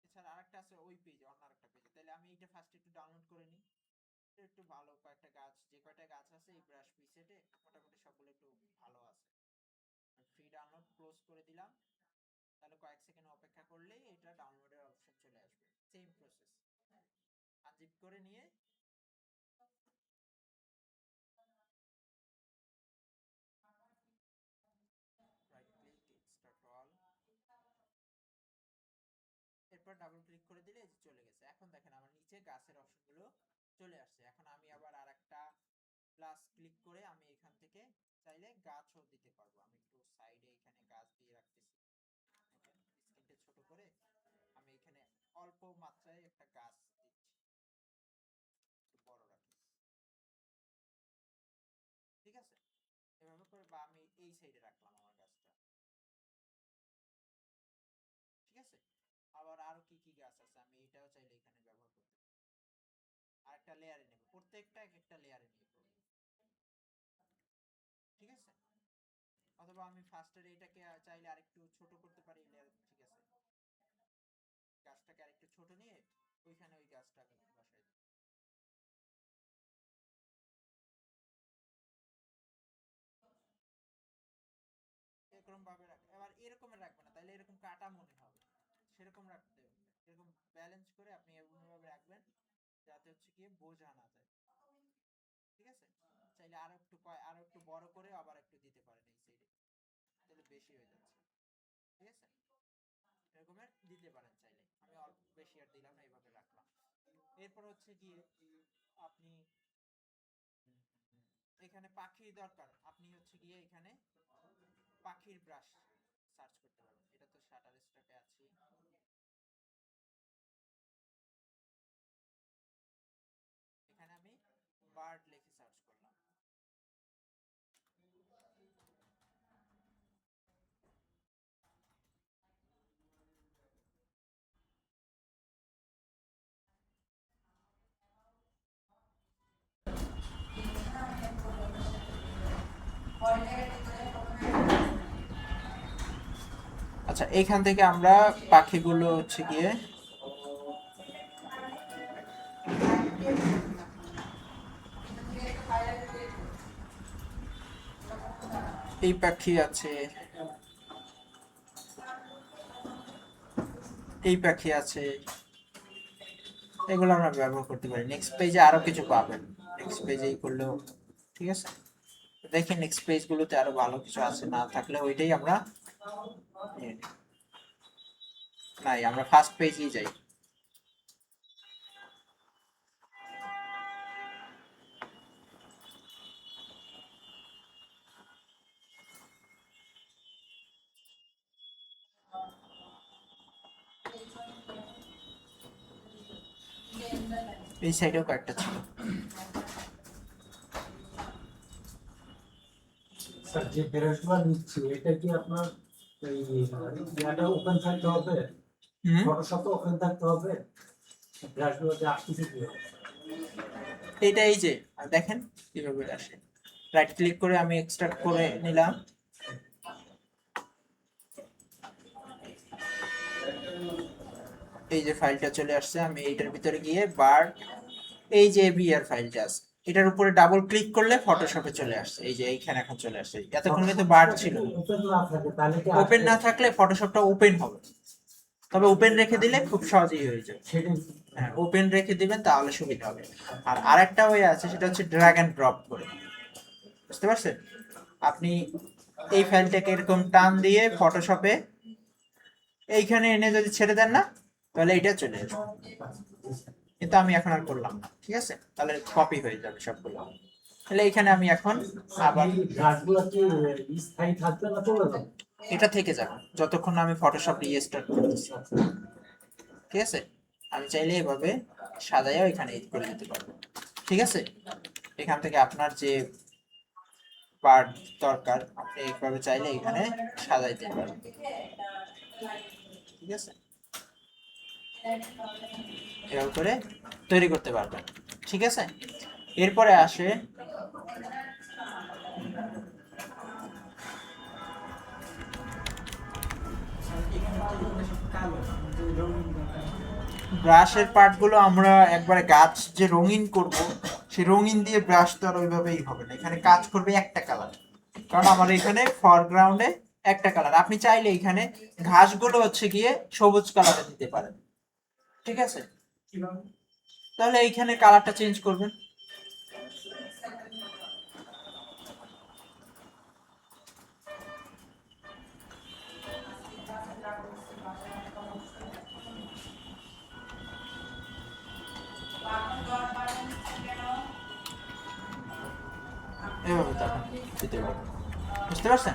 এছাড়া আরেকটা আছে ওই পেজে, অন্য আরেকটা পেজে, তাহলে আমি এইটা ফার্স্ট একটু ডাউনলোড করে নিই। এটা একটু ভালো কয়েকটা গাছ, যে কয়টা গাছ আছে এই ব্রাশ প্রিসেটে মোটামুটি সবগুলো একটু ভালো আছে। ফ্রি ডাউনলোড ক্লোজ করে দিলাম, তাহলে কয়েক সেকেন্ড অপেক্ষা করলেই এটা ডাউনলোডের অপশন চলে আসবে। সেম প্রসেস, আনজিপ করে নিয়ে রাইট ক্লিক এক্সট্রাক্ট অল, এরপর ডাবল ক্লিক করে দিলে এই যে চলে গেছে। এখন দেখেন আমার নিচে গাছের অপশনগুলো চলে আসছে। এখন আমি আবার আরেকটা প্লাস ক্লিক করে আমি এখান থেকে চাইলে গাছও দিতে পারবো। আমি একটু সাইডে এখানে গাছ দিয়ে রাখতেছি, স্ক্রিনটা ছোট করে আমি এখানে অল্প মাত্রায় একটা গাছ দিচ্ছি, একটু বড় রাখি, ঠিক আছে? এভাবে করে, বা আমি এই সাইডে রাখলাম আমার গাছটা, ঠিক আছে? আবার আরো কি কি গাছ আছে আমি এটাও চাইলে এখানে ব্যবহার করতে পারি। আরেকটা লেয়ারে নেব, প্রত্যেকটা এক একটা লেয়ারে নিয়ে করব, ঠিক আছে? অথবা আমি ফার্স্টের এটাকে চাইলে আরেকটু ছোট করতে পারি লেয়ার, ঠিক আছে? গাছটাকে আরেকটু ছোট নিয়ে ওইখানে ওই গাছটা আমি বসাই দিই। এরকম ভাবে রাখ, এবার এরকম রাখবে না, তাইলে এরকম কাটা মনে হবে, সেরকম রাখতে হবে। এরকম ব্যালেন্স করে আপনি এরকম ভাবে রাখবেন যাতে হচ্ছে কি বোঝা না যায়, ঠিক আছে? চাইলে আরো একটু বড় করে আবার একটু দিতে পারেন এই সাইডে, তাহলে বেশি হয়ে যাচ্ছে, ঠিক আছে? এরকমের দিতে পারেন চাইলে, আমি অল্প বেশি আর দিলাম না, এইভাবে রাখলাম। এরপর হচ্ছে গিয়ে আপনি এখানে পাখির দরকার, আপনি হচ্ছে গিয়ে এখানে পাখির ব্রাশ সার্চ করতে পারবেন। এটা তো শাটার স্টকে আছে, এখানে আমি বার্ড লিখে সার্চ করলাম। আচ্ছা, এখান থেকে আমরা পাখিগুলো হচ্ছে গিয়ে এই পাখি আছে, এই পাখি আছে, এগুলো আমরা ব্যবহার করতে পারি। নেক্সট পেজে আরো কিছু পাবেন, নেক্সট পেজে করলেও ঠিক আছে। দেখেন নেক্সট পেজ গুলোতে আরো ভালো কিছু আছে, না থাকলে ওইটাই আমরা নাই, আমরা ফার্স্ট পেজেই যাই। এই সাইডেও কয়েকটা ছিল। স্যার যে ব্রাশগুলো নিচ্ছি এটা কি আপনার এই ইয়াটা ওপেন থাকতে হবে, ফটোশপ ওপেন থাকতে হবে, ব্রাশগুলো যে আসতেছে কি এটা এই যে দেখেন কিভাবে আসে, রাইট ক্লিক করে আমি এক্সট্রাক্ট করে নিলাম, এই যে ফাইলটা চলে আসছে। আমি এইটার ভিতরে গিয়ে বার্ড, এই যে বিআর ফাইলটা আছে এটার উপরে ডাবল ক্লিক করলে ফটোশপে চলে আসছে, এই যে এইখানে এখন চলে আসছে। এতক্ষণ কিন্তু বার্ড ছিল, ওপেন না থাকে তাহলে কি ওপেন না থাকলে ফটোশপটা ওপেন হবে, তবে ওপেন রেখে দিলে খুব সহজেই হয়ে যাবে। হ্যাঁ, ওপেন রেখে দিবেন তাহলে সুবিধা হবে। আর আরেকটা ওয়ে আছে, সেটা হচ্ছে ড্র্যাগ এন্ড ড্রপ করে, বুঝতে পারছেন? আপনি এই ফাইলটাকে এরকম টান দিয়ে ফটোশপে এইখানে এনে যদি ছেড়ে দেন না, তাহলে এটা চলে আসবে। কিন্তু আমি এখন আর করলাম না, ঠিক আছে? তাহলে কপি হয়ে যাবে সবগুলো। তাহলে এখানে আমি এখন আবার ব্রাশগুলো কি স্থায়ী থাকবে না চলে যাবে? এটা থেকে যাবে যতক্ষণ না আমি ফটোশপ রিস্টার্ট করতেছি, ঠিক আছে? আমি চাইলে এভাবে সাজাইও এখানে এড করে দিতে পারবো, ঠিক আছে? এখান থেকে আপনার যে পার্ট দরকার আপনি এইভাবে চাইলে এখানে সাজাইতে পারেন, ঠিক আছে, এভাবে করে তৈরি করতে পারবেন, ঠিক আছে। এরপরে আসে ব্রাশের পার্টগুলো আমরা একবারে গাছ যে রঙিন করব সেই রঙিন দিয়ে ব্রাশ তো আর ওইভাবেই হবে না, এখানে কাজ করবে একটা কালার, কারণ আমার এখানে ফরগ্রাউন্ডে একটা কালার। আপনি চাইলে এখানে ঘাসগুলো হচ্ছে গিয়ে সবুজ কালারে দিতে পারেন, ঠিক আছে, তাহলে এইখানে কালারটা চেঞ্জ করবেন। এভাবে তখন দিতে পারবেন, বুঝতে পারছেন?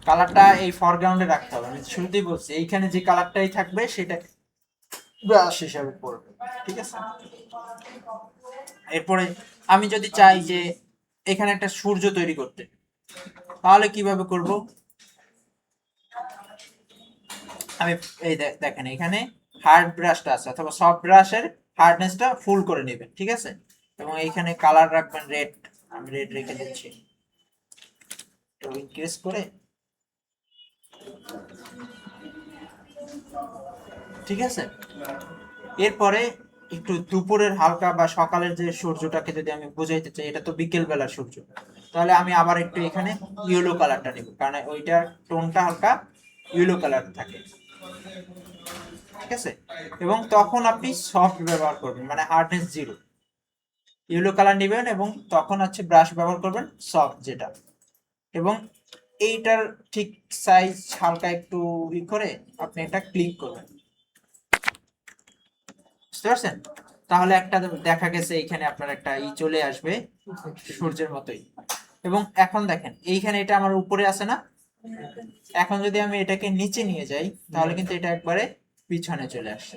কালারটা এই ফরগ্রাউন্ডে রাখতে হবে, আমি শুরুতেই বলছি এইখানে যে কালারটাই থাকবে সেটা ব্রাশ হিসাবে পড়বে, ঠিক আছে। এরপরে আমি যদি চাই যে এখানে একটা সূর্য তৈরি করতে, তাহলে কিভাবে করব? আমি এই দেখেন এখানে হার্ড ব্রাশটা আছে অথবা সফট ব্রাশের হার্ডনেসটা ফুল করে নেবেন, ঠিক আছে, এবং এইখানে কালার রাখবেন রেড, আমি রেড রেখে দিচ্ছি, তো ইনক্রিজ করে, ঠিক আছে। এরপরে একটু দুপুরের হালকা বা সকালের যে সূর্যটাকে যদি আমি বুঝাইতে চাই, এটা তো বিকেল বেলার সূর্য, তাহলে আমি আবার একটু এখানে ইয়েলো কালারটা নেব, কারণ ওইটার টোনটা হালকা ইয়েলো কালার থাকে, ঠিক আছে। এবং তখন আপনি সফট ব্যবহার করবেন, মানে হার্ডনেস 0, ইয়েলো কালার নেবেন এবং তখন হচ্ছে ব্রাশ ব্যবহার করবেন সফট যেটা, এবং এইটার ঠিক সাইজ হালকা একটু ই করে আপনি এটা ক্লিক করবেন, বুঝতে পারছেন? তাহলে একটা দেখা গেছে এখানে আপনার একটা ই চলে আসবে সূর্যের মতোই। এবং এখন দেখেন এইখানে এটা আমার উপরে আছে না, এখন যদি আমি এটাকে নিচে নিয়ে যাই তাহলে কিন্তু এটা একবারে পিছনে চলে আসছে,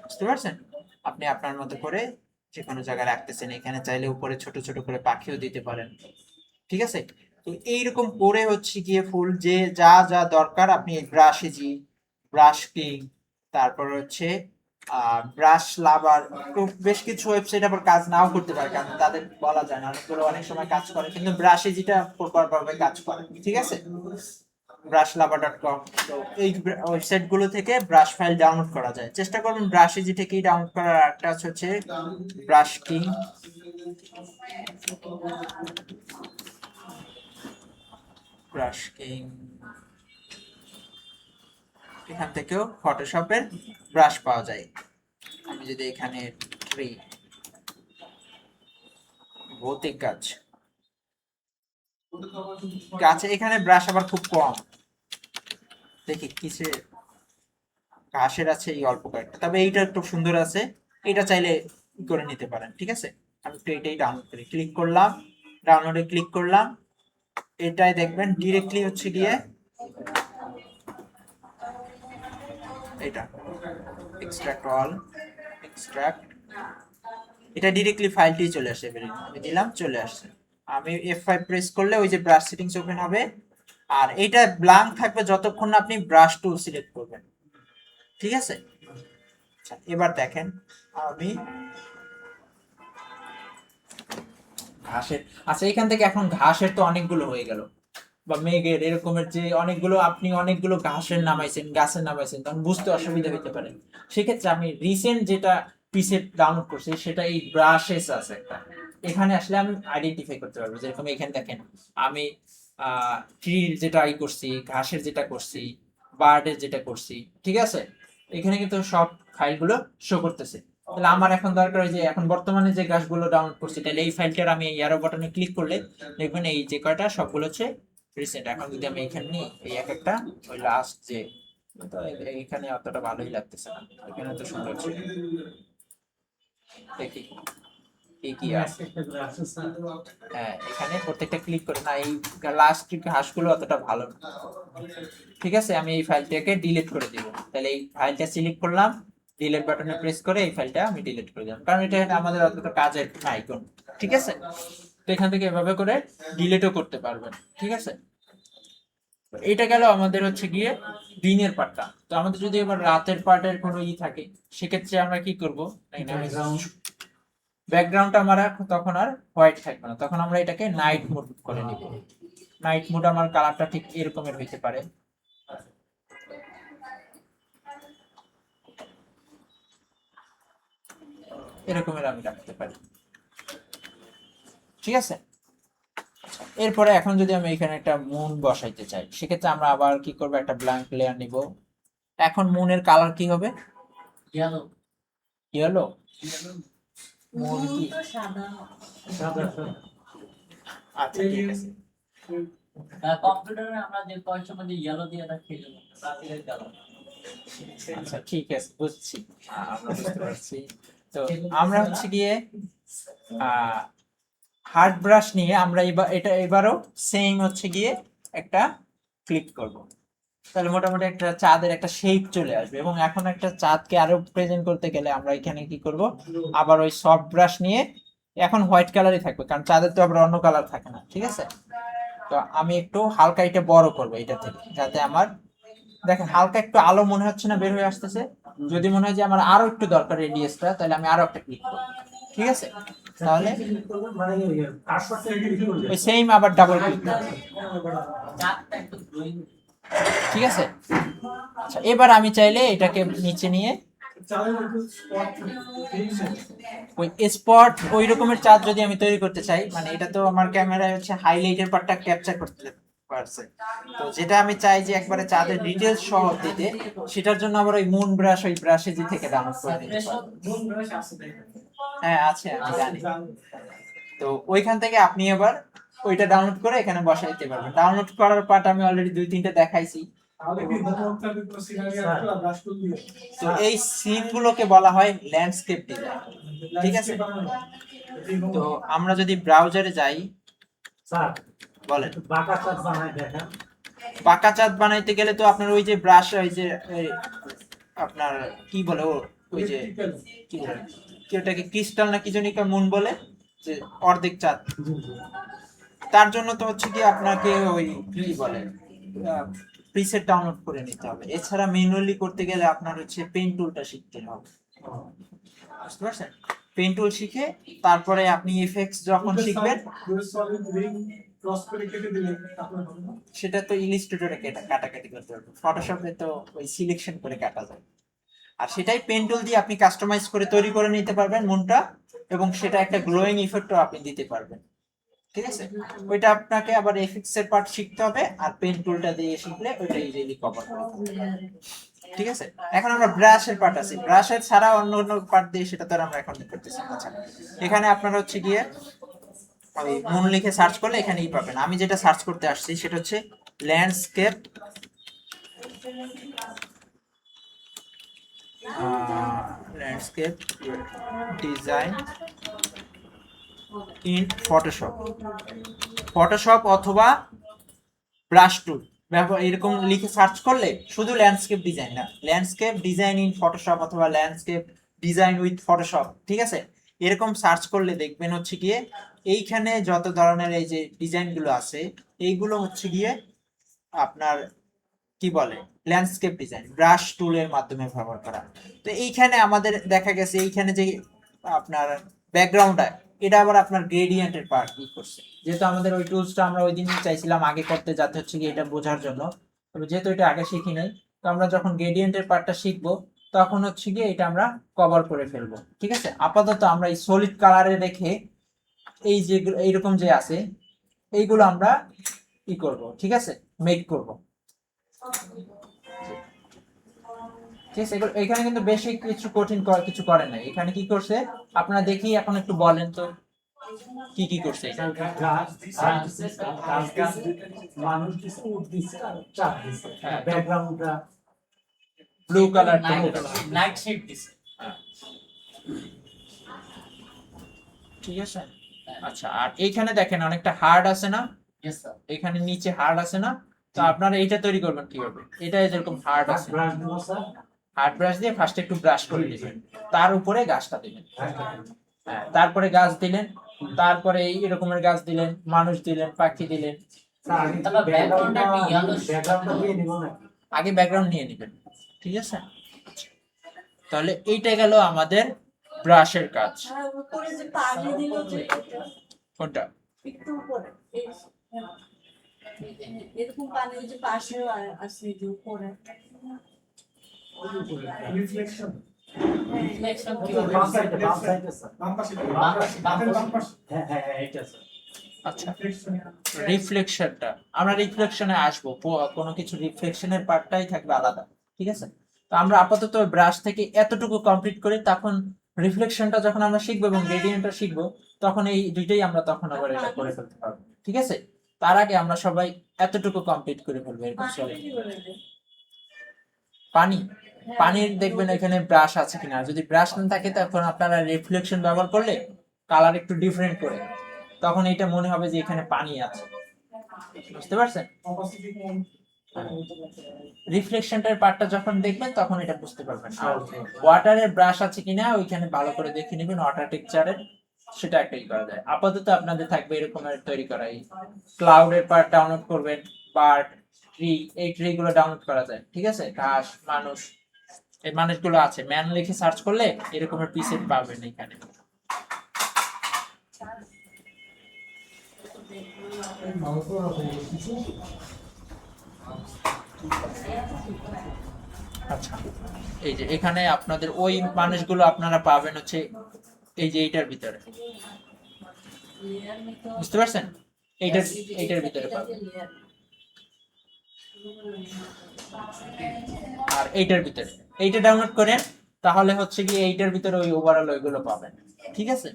বুঝতে পারছেন? আপনি আপনার মতো করে যে কোনো জায়গায় রাখতেছেন, এখানে চাইলে উপরে ছোট ছোট করে পাখিও দিতে পারেন, ঠিক আছে। তো এইরকম করে হচ্ছে গিয়ে ফুল যে যা যা দরকার আপনি ব্রাশ ইজি, ব্রাশ কিং, তারপর হচ্ছে ব্রাশ লাভার, তো বেশ কিছু ওয়েবসাইট আবার কাজ নাও করতে পারে, কারণ তাদের বলা যায় না, অনেকগুলো অনেক সময় কাজ করে, কিন্তু ব্রাশ ইজিটা প্রপারভাবে কাজ করে, ঠিক আছে। brushlava.com, তো এই ওয়েবসাইট গুলো থেকে ব্রাশ ফাইল ডাউনলোড করা যায়, চেষ্টা করবেন ব্রাশ ইজি থেকেই ডাউনলোড করার। একটা হচ্ছে ব্রাশ কিং, ব্রাশ কিং, এখান থেকেও ফটোশপের ব্রাশ পাওয়া যায়। আমি যদি এখানে ফ্রি ভৌতিক গাছ গাছে, এখানে ব্রাশ আবার খুব কম, দেখি কিসে ঘাসের আছে এই অল্প কয়েকটা, তবে এইটা একটু সুন্দর আছে, এটা চাইলে করে নিতে পারেন, ঠিক আছে। আমি একটু এটাই ডাউনলোড করি, ক্লিক করলাম, ডাউনলোডে ক্লিক করলাম, এটাই দেখবেন ডিরেক্টলি হচ্ছে গিয়ে এটা এক্সট্রাক্ট অল, এক্সট্রাক্ট, এটা ডিরেক্টলি ফাইলটি চলে আসে, আমি দিলাম চলে আসছে। আমি F5 প্রেস করলে ওই যে ব্রাশ সেটিংস ওপেন হবে, আর এটা ব্ল্যাঙ্ক থাকবে যতক্ষণ না আপনি ব্রাশ টুল সিলেক্ট করবেন, ঠিক আছে। আচ্ছা, এবার দেখেন আমি ঘাসের, আচ্ছা এখান থেকে এখন ঘাসের তো অনেকগুলো হয়ে গেল, বা মেঘের এরকমের যে অনেকগুলো, আপনি অনেকগুলো ঘাসের নামাইছেন, গাছের নামাইছেন, তখন বুঝতে অসুবিধা হতে পারে। সেক্ষেত্রে আমি রিসেন্ট যেটা পিসে ডাউনলোড করছি সেটা এই ব্রাশেস আছে একটা, এখানে আসলে আমি আইডেন্টিফাই করতে পারবো, যেরকম এখানে দেখেন আমি ট্রির যেটা ই করছি, ঘাসের যেটা করছি, বার্ডের যেটা করছি, ঠিক আছে, এখানে কিন্তু সব ফাইলগুলো শো করতেছে। তাহলে আমার এখন দরকার যে এখন বর্তমানে যে গাছগুলো ডাউনলোড করছি, তাহলে এই ফাইলটার আমি এই অ্যারো বাটনে ক্লিক করলে দেখবেন এই যে কয়টা সবগুলো হচ্ছে রিসেন্ট। এখন যদি আমি এখানে নিই এই এক একটা, ওই লাস্ট যে, তো এখানে অতটা ভালোই লাগতেছে না, এখানে তো সুন্দর ছিল, দেখি কি কি আছে। হ্যাঁ, এখানে প্রত্যেকটা ক্লিক করে না, এই লাস্ট ঘাসগুলো অতটা ভালো না, ঠিক আছে। আমি এই ফাইলটাকে ডিলিট করে দিব, তাহলে এই ফাইলটা সিলেক্ট করলাম, ডিলিট বাটনে প্রেস করে এই ফাইলটা আমি ডিলিট করে দিলাম, কারণ এটা আমাদের অতটা কাজের নাই কোন। ঠিক আছে, তো এখান থেকে এভাবে করে ডিলিটও করতে পারবেন। ঠিক আছে, এটা গেল আমাদের হচ্ছে গিয়ে দিনের পার্টটা। তো আমাদের যদি এবার রাতের পার্টের কোনো থাকে, সেক্ষেত্রে আমরা কি করবো, ব্যাকগ্রাউন্ডটা আমার তখন আর হোয়াইট থাকবে না, তখন আমরা এটাকে নাইট মোড করে নিব। নাইট মোড আমার কালারটা ঠিক এরকমের হইতে পারে। এরকমের আমি রাখতে পারি। ঠিক আছে, এরপরে এখন যদি আমি এখানে একটা মুন বসাইতে চাই, সেক্ষেত্রে আমরা আবার কি করবো, একটা ব্ল্যাঙ্ক লেয়ার নিব। এখন মুনের কালার কি হবে, ইয়েলো। ইয়েলো। মুন কি সাদা আচ্ছা ঠিক আছে। কম্পিউটারে আমরা যে কয়েকটা মধ্যে ইয়েলো দিয়ে রাখি তাতে কালার। আচ্ছা ঠিক আছে, বুঝছি, আমরা বুঝতে পারছি। তো আমরা হচ্ছে গিয়ে হার্ড ব্রাশ নিয়ে আমরা এবারও সেম হচ্ছে গিয়ে একটা ক্লিক করব, তাহলে মোটামুটি একটা চাঁদের একটা শেপ চলে আসবে। এবং এখন একটা চাঁদকে আরো প্রেজেন্ট করতে গেলে আমরা এখানে কি করব, আবার ওই সফট ব্রাশ নিয়ে, এখন হোয়াইট কালারই থাকবে কারণ চাঁদের তো আবার অন্য কালার থাকে না। ঠিক আছে, তো আমি একটু হালকা এটা বড় করবো এটা থেকে, যাতে আমার দেখেন হালকা একটু আলো মনে হচ্ছে না বের হয়ে আসতেছে। যদি মনে হয় যে আমার আরো একটু দরকার রেডিয়াসটা, তাহলে আমি আরো একটা ক্লিক করবো। ঠিক আছে, তাহলে মানে কার্সরটা ক্লিক করলে ওই সেম আবার ডাবল ক্লিক করবো। চারটা একটু গ্লোয়িং। ঠিক আছে, আচ্ছা এবার আমি চাইলে এটাকে নিচে নিয়ে ওই স্পট ওই রকমের চাঁদ যদি আমি তৈরি করতে চাই, মানে এটা তো আমার ক্যামেরায় হচ্ছে হাইলাইটের পার্টটা ক্যাপচার করতে পারছে, তো যেটা আমি চাই যে একবারে চাঁদের ডিটেইলস সহ দিতে, সেটার জন্য আবার ওই মুন ব্রাশ ওই ব্রাশে যে থেকে ডাউনলোড করে নিতে পারবো। হ্যাঁ আছে, আমি জানি। তো ওইখান থেকে আপনি এবার ওইটা ডাউনলোড করে এখানে বসাই দিতে পারবেন। ডাউনলোড করার পার্ট আমি অলরেডি 2-3টা দেখাইছি। তো এই সিন গুলোকে বলা হয় ল্যান্ডস্কেপ ডিজাইন। ঠিক আছে, তো আমরা যদি ব্রাউজারে যাই, স্যার বলেন। বাঁকা চাঁদ বানায় দেখেন। পাকা চাঁদ বানাইতে গেলে তো আপনার ওই যে ব্রাশ, ওই যে আপনার কি বলে ওই যে কি বলে, কি ওটাকে ক্রিস্টাল না কি জানি মুন বলে, যে অর্ধেক চাঁদ, তার জন্য তো হচ্ছে কি আপনাকে ওই কি বলে প্রিসেট ডাউনলোড করে নিতে হবে। এছাড়া ম্যানুয়ালি করতে গেলে আপনার হচ্ছে পেন টুলটা শিখতে হবে। বুঝতে পারছেন, পেন টুল শিখে তারপরে আপনি এফএক্স যখন শিখবেন, সেটা তো ইলাস্ট্রেটরে কাটাকাটি করতে হবে, ফটোশপে তো ওই সিলেকশন করে কাটা যায়। আর সেটাই পেন টুল দিয়ে আপনি কাস্টমাইজ করে তৈরি করে নিতে পারবেন মনটা, এবং সেটা একটা গ্লোয়িং ইফেক্টও আপনি দিতে পারবেন। ঠিক আছে, ওইটা আপনাকে আবার এফএক্স এর পার্ট শিখতে হবে, আর পেন টুলটা দিয়ে শিখলে ওইটা ইজিলি কভার করে দেবে। ঠিক আছে, এখন আমরা ব্রাশের পার্ট আছে, ব্রাশের ছাড়া অন্য অন্য পার্ট দিয়ে সেটা তো আর আমরা এখন করতেছি না। আচ্ছা, এখানে আপনারা হচ্ছে গিয়ে ওই মুন লিখে সার্চ করলে এখানেই পাবেন। আমি যেটা সার্চ করতে আসছি সেটা হচ্ছে landscape landscape design in Photoshop. Photoshop অথবা ব্রাশ টুল এরকম লিখে সার্চ করলে শুধু ল্যান্ডস্কেপ ডিজাইন না, ল্যান্ডস্কেপ ডিজাইন ইন ফটোশপ অথবা ল্যান্ডস্কেপ ডিজাইন উইথ ফটোশপ, ঠিক আছে, এরকম সার্চ করলে দেখবেন হচ্ছে গিয়ে এইখানে যত ধরনের এই যে ডিজাইন গুলো আছে, এইগুলো হচ্ছে গিয়ে আপনার কি বলে ল্যান্ডস্কেপ ডিজাইন ব্রাশ টুলের মাধ্যমে ব্যবহার করা। তো এইখানে আমাদের দেখা গেছে এইখানে যে আপনার ব্যাকগ্রাউন্ড, এটা আবার আপনার গ্রেডিয়েন্টের পার্ট ই করছে, যেহেতু আমাদের ওই টুলসটা আমরা ওই দিনই চাইছিলাম আগে করতে, যাতে হচ্ছে কি এটা বোঝার জন্য, তবে যেহেতু এটা আগে শিখি নাই, তো আমরা যখন গ্রেডিয়েন্টের পার্টটা শিখবো তখন হচ্ছে গিয়ে এটা আমরা কভার করে ফেলবো। ঠিক আছে, আপাতত আমরা এই সলিড কালারে রেখে এই যে এইরকম যে আছে এইগুলো আমরা ই করব, ঠিক আছে, মেক করব। ঠিক আছে, এখানে কিন্তু বেশি কিছু কঠিন কিছু করে নাই। এখানে কি করছে আপনারা দেখি এখন একটু বলেন তো কি কি করছে এটা? মানুষ দিছে, উঠ দিছে, আর চাপ দিছে, ব্যাকগ্রাউন্ডটা ব্লু কালার, নাইট শেড দিছে। ঠিক আছে। আচ্ছা, আর এইখানে দেখেন অনেকটা হার্ড আছে না, ইয়েস স্যার। এখানে নিচে হার্ড আছে না, তো আপনারা এইটা তৈরি করবেন কিভাবে, এটা যেরকম হার্ড আছে, ব্রাশ দিব স্যার, হার্ড ব্রাশ দিয়ে ফার্স্টে একটু ব্রাশ করে দিবেন, তার উপরে গাছটা দিবেন। হ্যাঁ, তারপরে গাছ দিলেন, তারপরে এই এরকমের গাছ দিলেন, মানুষ দিলেন, পাখি দিলেন। আগে ব্যাকগ্রাউন্ড নিয়ে নেবেন, ঠিক আছে? তাহলে এইটা গেল আমাদের ব্রাশের কাজ। উপরে যে পানি দিল যে কোনটা? একটু উপরে এরকম পানি ওই যে পাশেও আছে যে উপরে রিফ্লেকশন Reflection কি হ্যাঁ, হবে? বাম সাইডে স্যার বাম পাশে। হ্যাঁ এটা স্যার আচ্ছা, রিফ্লেকশনটা আমরা রিফ্লেকশনে আসবো, কোনো কিছু রিফ্লেকশনের পার্টটাই থাকবে আলাদা, ঠিক আছে? তো আমরা আপাতত ব্রাশ থেকে এতটুকু কমপ্লিট করি, তখন রিফ্লেকশনটা যখন আমরা শিখবো এবং গ্রেডিয়েন্টটা শিখবো, তখন এই দুইটাই আমরা তখন আবার এটা করে ফেলতে পারবো, ঠিক আছে? তার আগে আমরা সবাই এতটুকু কমপ্লিট করে ফেলবো। এরকম চলে পানি কি করে দেয়? পানি, পানির দেখবেন এখানে ব্রাশ আছে কিনা, যদি ব্রাশ না থাকে তখন আপনারা রিফ্লেকশন ব্যবহার করলে কালার একটু ডিফারেন্ট করে, তখন এটা মনে হবে যে এখানে পানি আছে, বুঝতে পারছেন? রিফ্লেকশনটার পার্টটা যখন দেখবেন তখন এটা বুঝতে পারবেন। আর ওয়াটারের ব্রাশ আছে কিনা ওইখানে ভালো করে দেখে নেবেন, ওয়াটার টেক্সচারের, সেটা একটাই করা যায়। আপাতত আপনাদের থাকবে এরকমের তৈরি করা, এই ক্লাউডের পার্ট ডাউনলোড করবেন, বার্ড, ট্রি, এই ট্রি গুলো ডাউনলোড করা যায়, ঠিক আছে? ঘাস, মানুষ, এই মানুষগুলো আছে, ম্যান লিখে সার্চ করলে এরকমের পিসেট পাবেন এখানে। আচ্ছা, এই যে এখানে আপনাদের ওই মানুষগুলো আপনারা পাবেন হচ্ছে এই যে এইটার ভিতরে, বুঝতে পারছেন? এইটার ভিতরে পাবেন, আর এইটার ভিতরে এইটা ডাউনলোড করেন, তাহলে হচ্ছে গিয়ে এইটার ভিতরে ওই ওভারঅল ওইগুলো পাবেন, ঠিক আছে?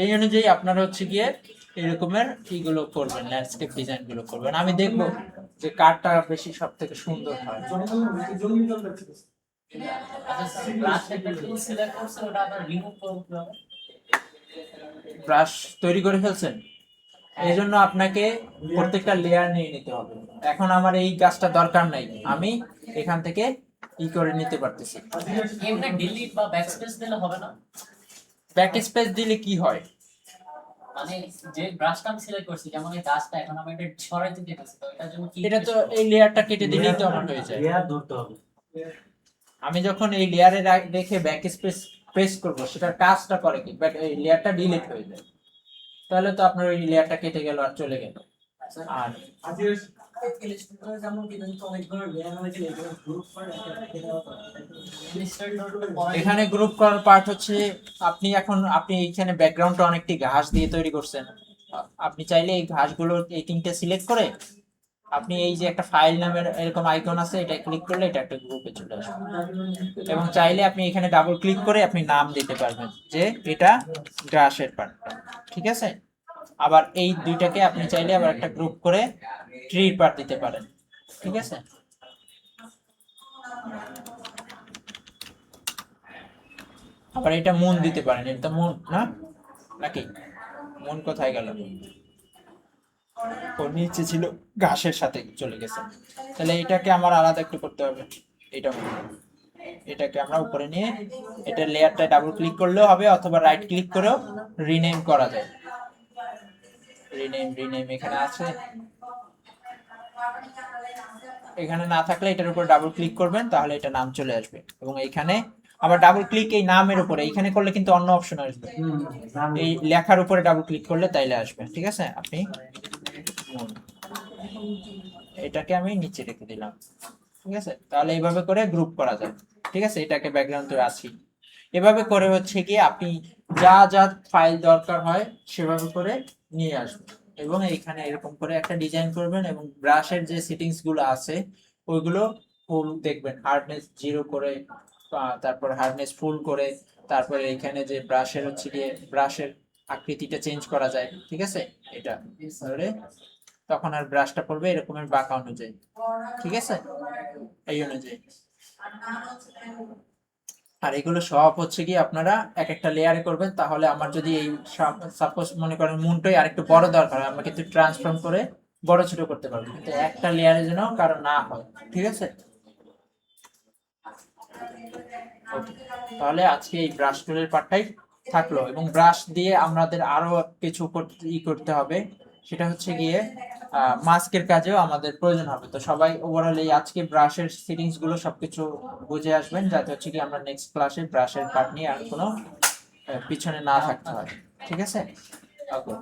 এই অনুযায়ী আপনারা হচ্ছে গিয়ে এরকমের এইগুলো করবেন, ল্যান্ডস্কেপ ডিজাইন গুলো করবেন। আমি দেখবো যে কারটা বেশি সব থেকে সুন্দর হয়। আচ্ছা, ব্রাশ একটা টুল সিলেক্ট করছে, ওটা আবার রিমুভ করতে হবে। ব্রাশ তৈরি করে ফেলছেন, এই জন্য আপনাকে প্রত্যেকটা লেয়ার নিয়ে নিতে হবে। এখন আমার এই গাছটা দরকার নাই, আমি এখান থেকে ই করে নিতে পারতেছি। এমনি ডিলিট বা ব্যাকস্পেস দিলে হবে না? ব্যাক স্পেস দিলে কি হয়? মানে যে ব্রাশটা আমি সিলেক্ট করছি, যেমন এই গাছটা, এখন আমি এটা সরাইতে দিতেছি, তো এটার জন্য কি এটা তো এই লেয়ারটা কেটে দিলেই তো আমার হয়ে যায়। লেয়ার ধরতে হবে। আমি যখন এই লেয়ারে রেখে ব্যাক স্পেস প্রেস করব, সেটার কাজটা করে কি, এই লেয়ারটা ডিলিট হয়ে যায়, তাহলে তো আপনার ওই লেয়ারটা কেটে গেল আর চলে গেল। আর এখানে গ্রুপ করার পার্ট হচ্ছে, আপনি এইখানে ব্যাকগ্রাউন্ডটা অনেকটি ঘাস দিয়ে তৈরি করছেন, আপনি চাইলে এই ঘাসগুলো এই তিনটে সিলেক্ট করে আপনি এই যে একটা ফাইল নামের এরকম আইকন আছে, এটা ক্লিক করলে এটা একটা গ্রুপে চলে আসবে, এবং চাইলে আপনি এখানে ডাবল ক্লিক করে আপনি নাম দিতে পারবেন যে এটা গ্রাসের পার্টটা, ঠিক আছে? আবার এই দুইটাকে আপনি চাইলে আবার একটা গ্রুপ করে ট্রির পার্ট দিতে পারেন, ঠিক আছে? আবার এটা মুন দিতে পারেন, এটা মুন না নাকি? মুন কোথায় গেল? ও নিচে ছিল, ঘাসের সাথে চলে গেছে। তাহলে এটাকে আমার আলাদা একটু করতে হবে, এটাকে আমরা উপরে নিয়ে এটা লেয়ারটা ডাবল ক্লিক করলেও হবে, অথবা রাইট ক্লিক করেও রিনেম করা যায়। রিনেম এখানে আছে, এখানে না থাকলে এটার উপর ডাবল ক্লিক করবেন, তাহলে এটা নাম চলে আসবে, এবং এখানে আবার ডাবল ক্লিক এই নামের উপরে এইখানে করলে কিন্তু অন্য অপশন আসবে, এই লেখার উপরে ডাবল ক্লিক করলে তাইলে আসবে, ঠিক আছে? আপনি এটাকে আমি নিচে রেখে দিলাম, ঠিক আছে? তাহলে এইভাবে করে গ্রুপ করা যায়, ঠিক আছে? এটাকে ব্যাকগ্রাউন্ডে আছি, এভাবে করে হচ্ছে কি আপনি যা যা ফাইল দরকার হয় সেভাবে করে নিয়ে আসবেন, এবং এইখানে এরকম করে একটা ডিজাইন করবেন, এবং ব্রাশের যে সেটিংস গুলো আছে ওইগুলো ফুল দেখবেন, হার্ডনেস 0 করে, তারপর হার্ডনেস ফুল করে, তারপরে এখানে যে ব্রাশের হচ্ছে গিয়ে ব্রাশের আকৃতিটা চেঞ্জ করা যায়, ঠিক আছে? এটা ধরে তখন আর ব্রাশটা পড়বে এরকমের বাঁকা অনুযায়ী, ঠিক আছে? এই অনুযায়ী। আর এগুলো সব হচ্ছে কি আপনারা এক একটা লেয়ারে করবেন, তাহলে আমার যদি এই সাপোজ মনে করেন মুনটাই আরেকটু বড় দরকার হয়, আমরা কিন্তু ট্রান্সফর্ম করে বড় ছোট করতে পারবো, কিন্তু একটা লেয়ারে যেন কারণ না হয়, ঠিক আছে? ওকে, তাহলে আজকে এই ব্রাশ টুলের পার্টটাই থাকলো, এবং ব্রাশ দিয়ে আমাদের আরো কিছু করতে হবে, সেটা হচ্ছে গিয়ে মাস্কের কাজেও আমাদের প্রয়োজন হবে। তো সবাই ওভারঅল এই আজকে ব্রাশের সেটিংস গুলো সবকিছু বুঝে আসবেন, যাতে হচ্ছে কি আমরা নেক্সট ক্লাসে ব্রাশের পার্ট নিয়ে আর কোনো পিছনে না থাকতে হয়। ঠিক আছে, ওকে।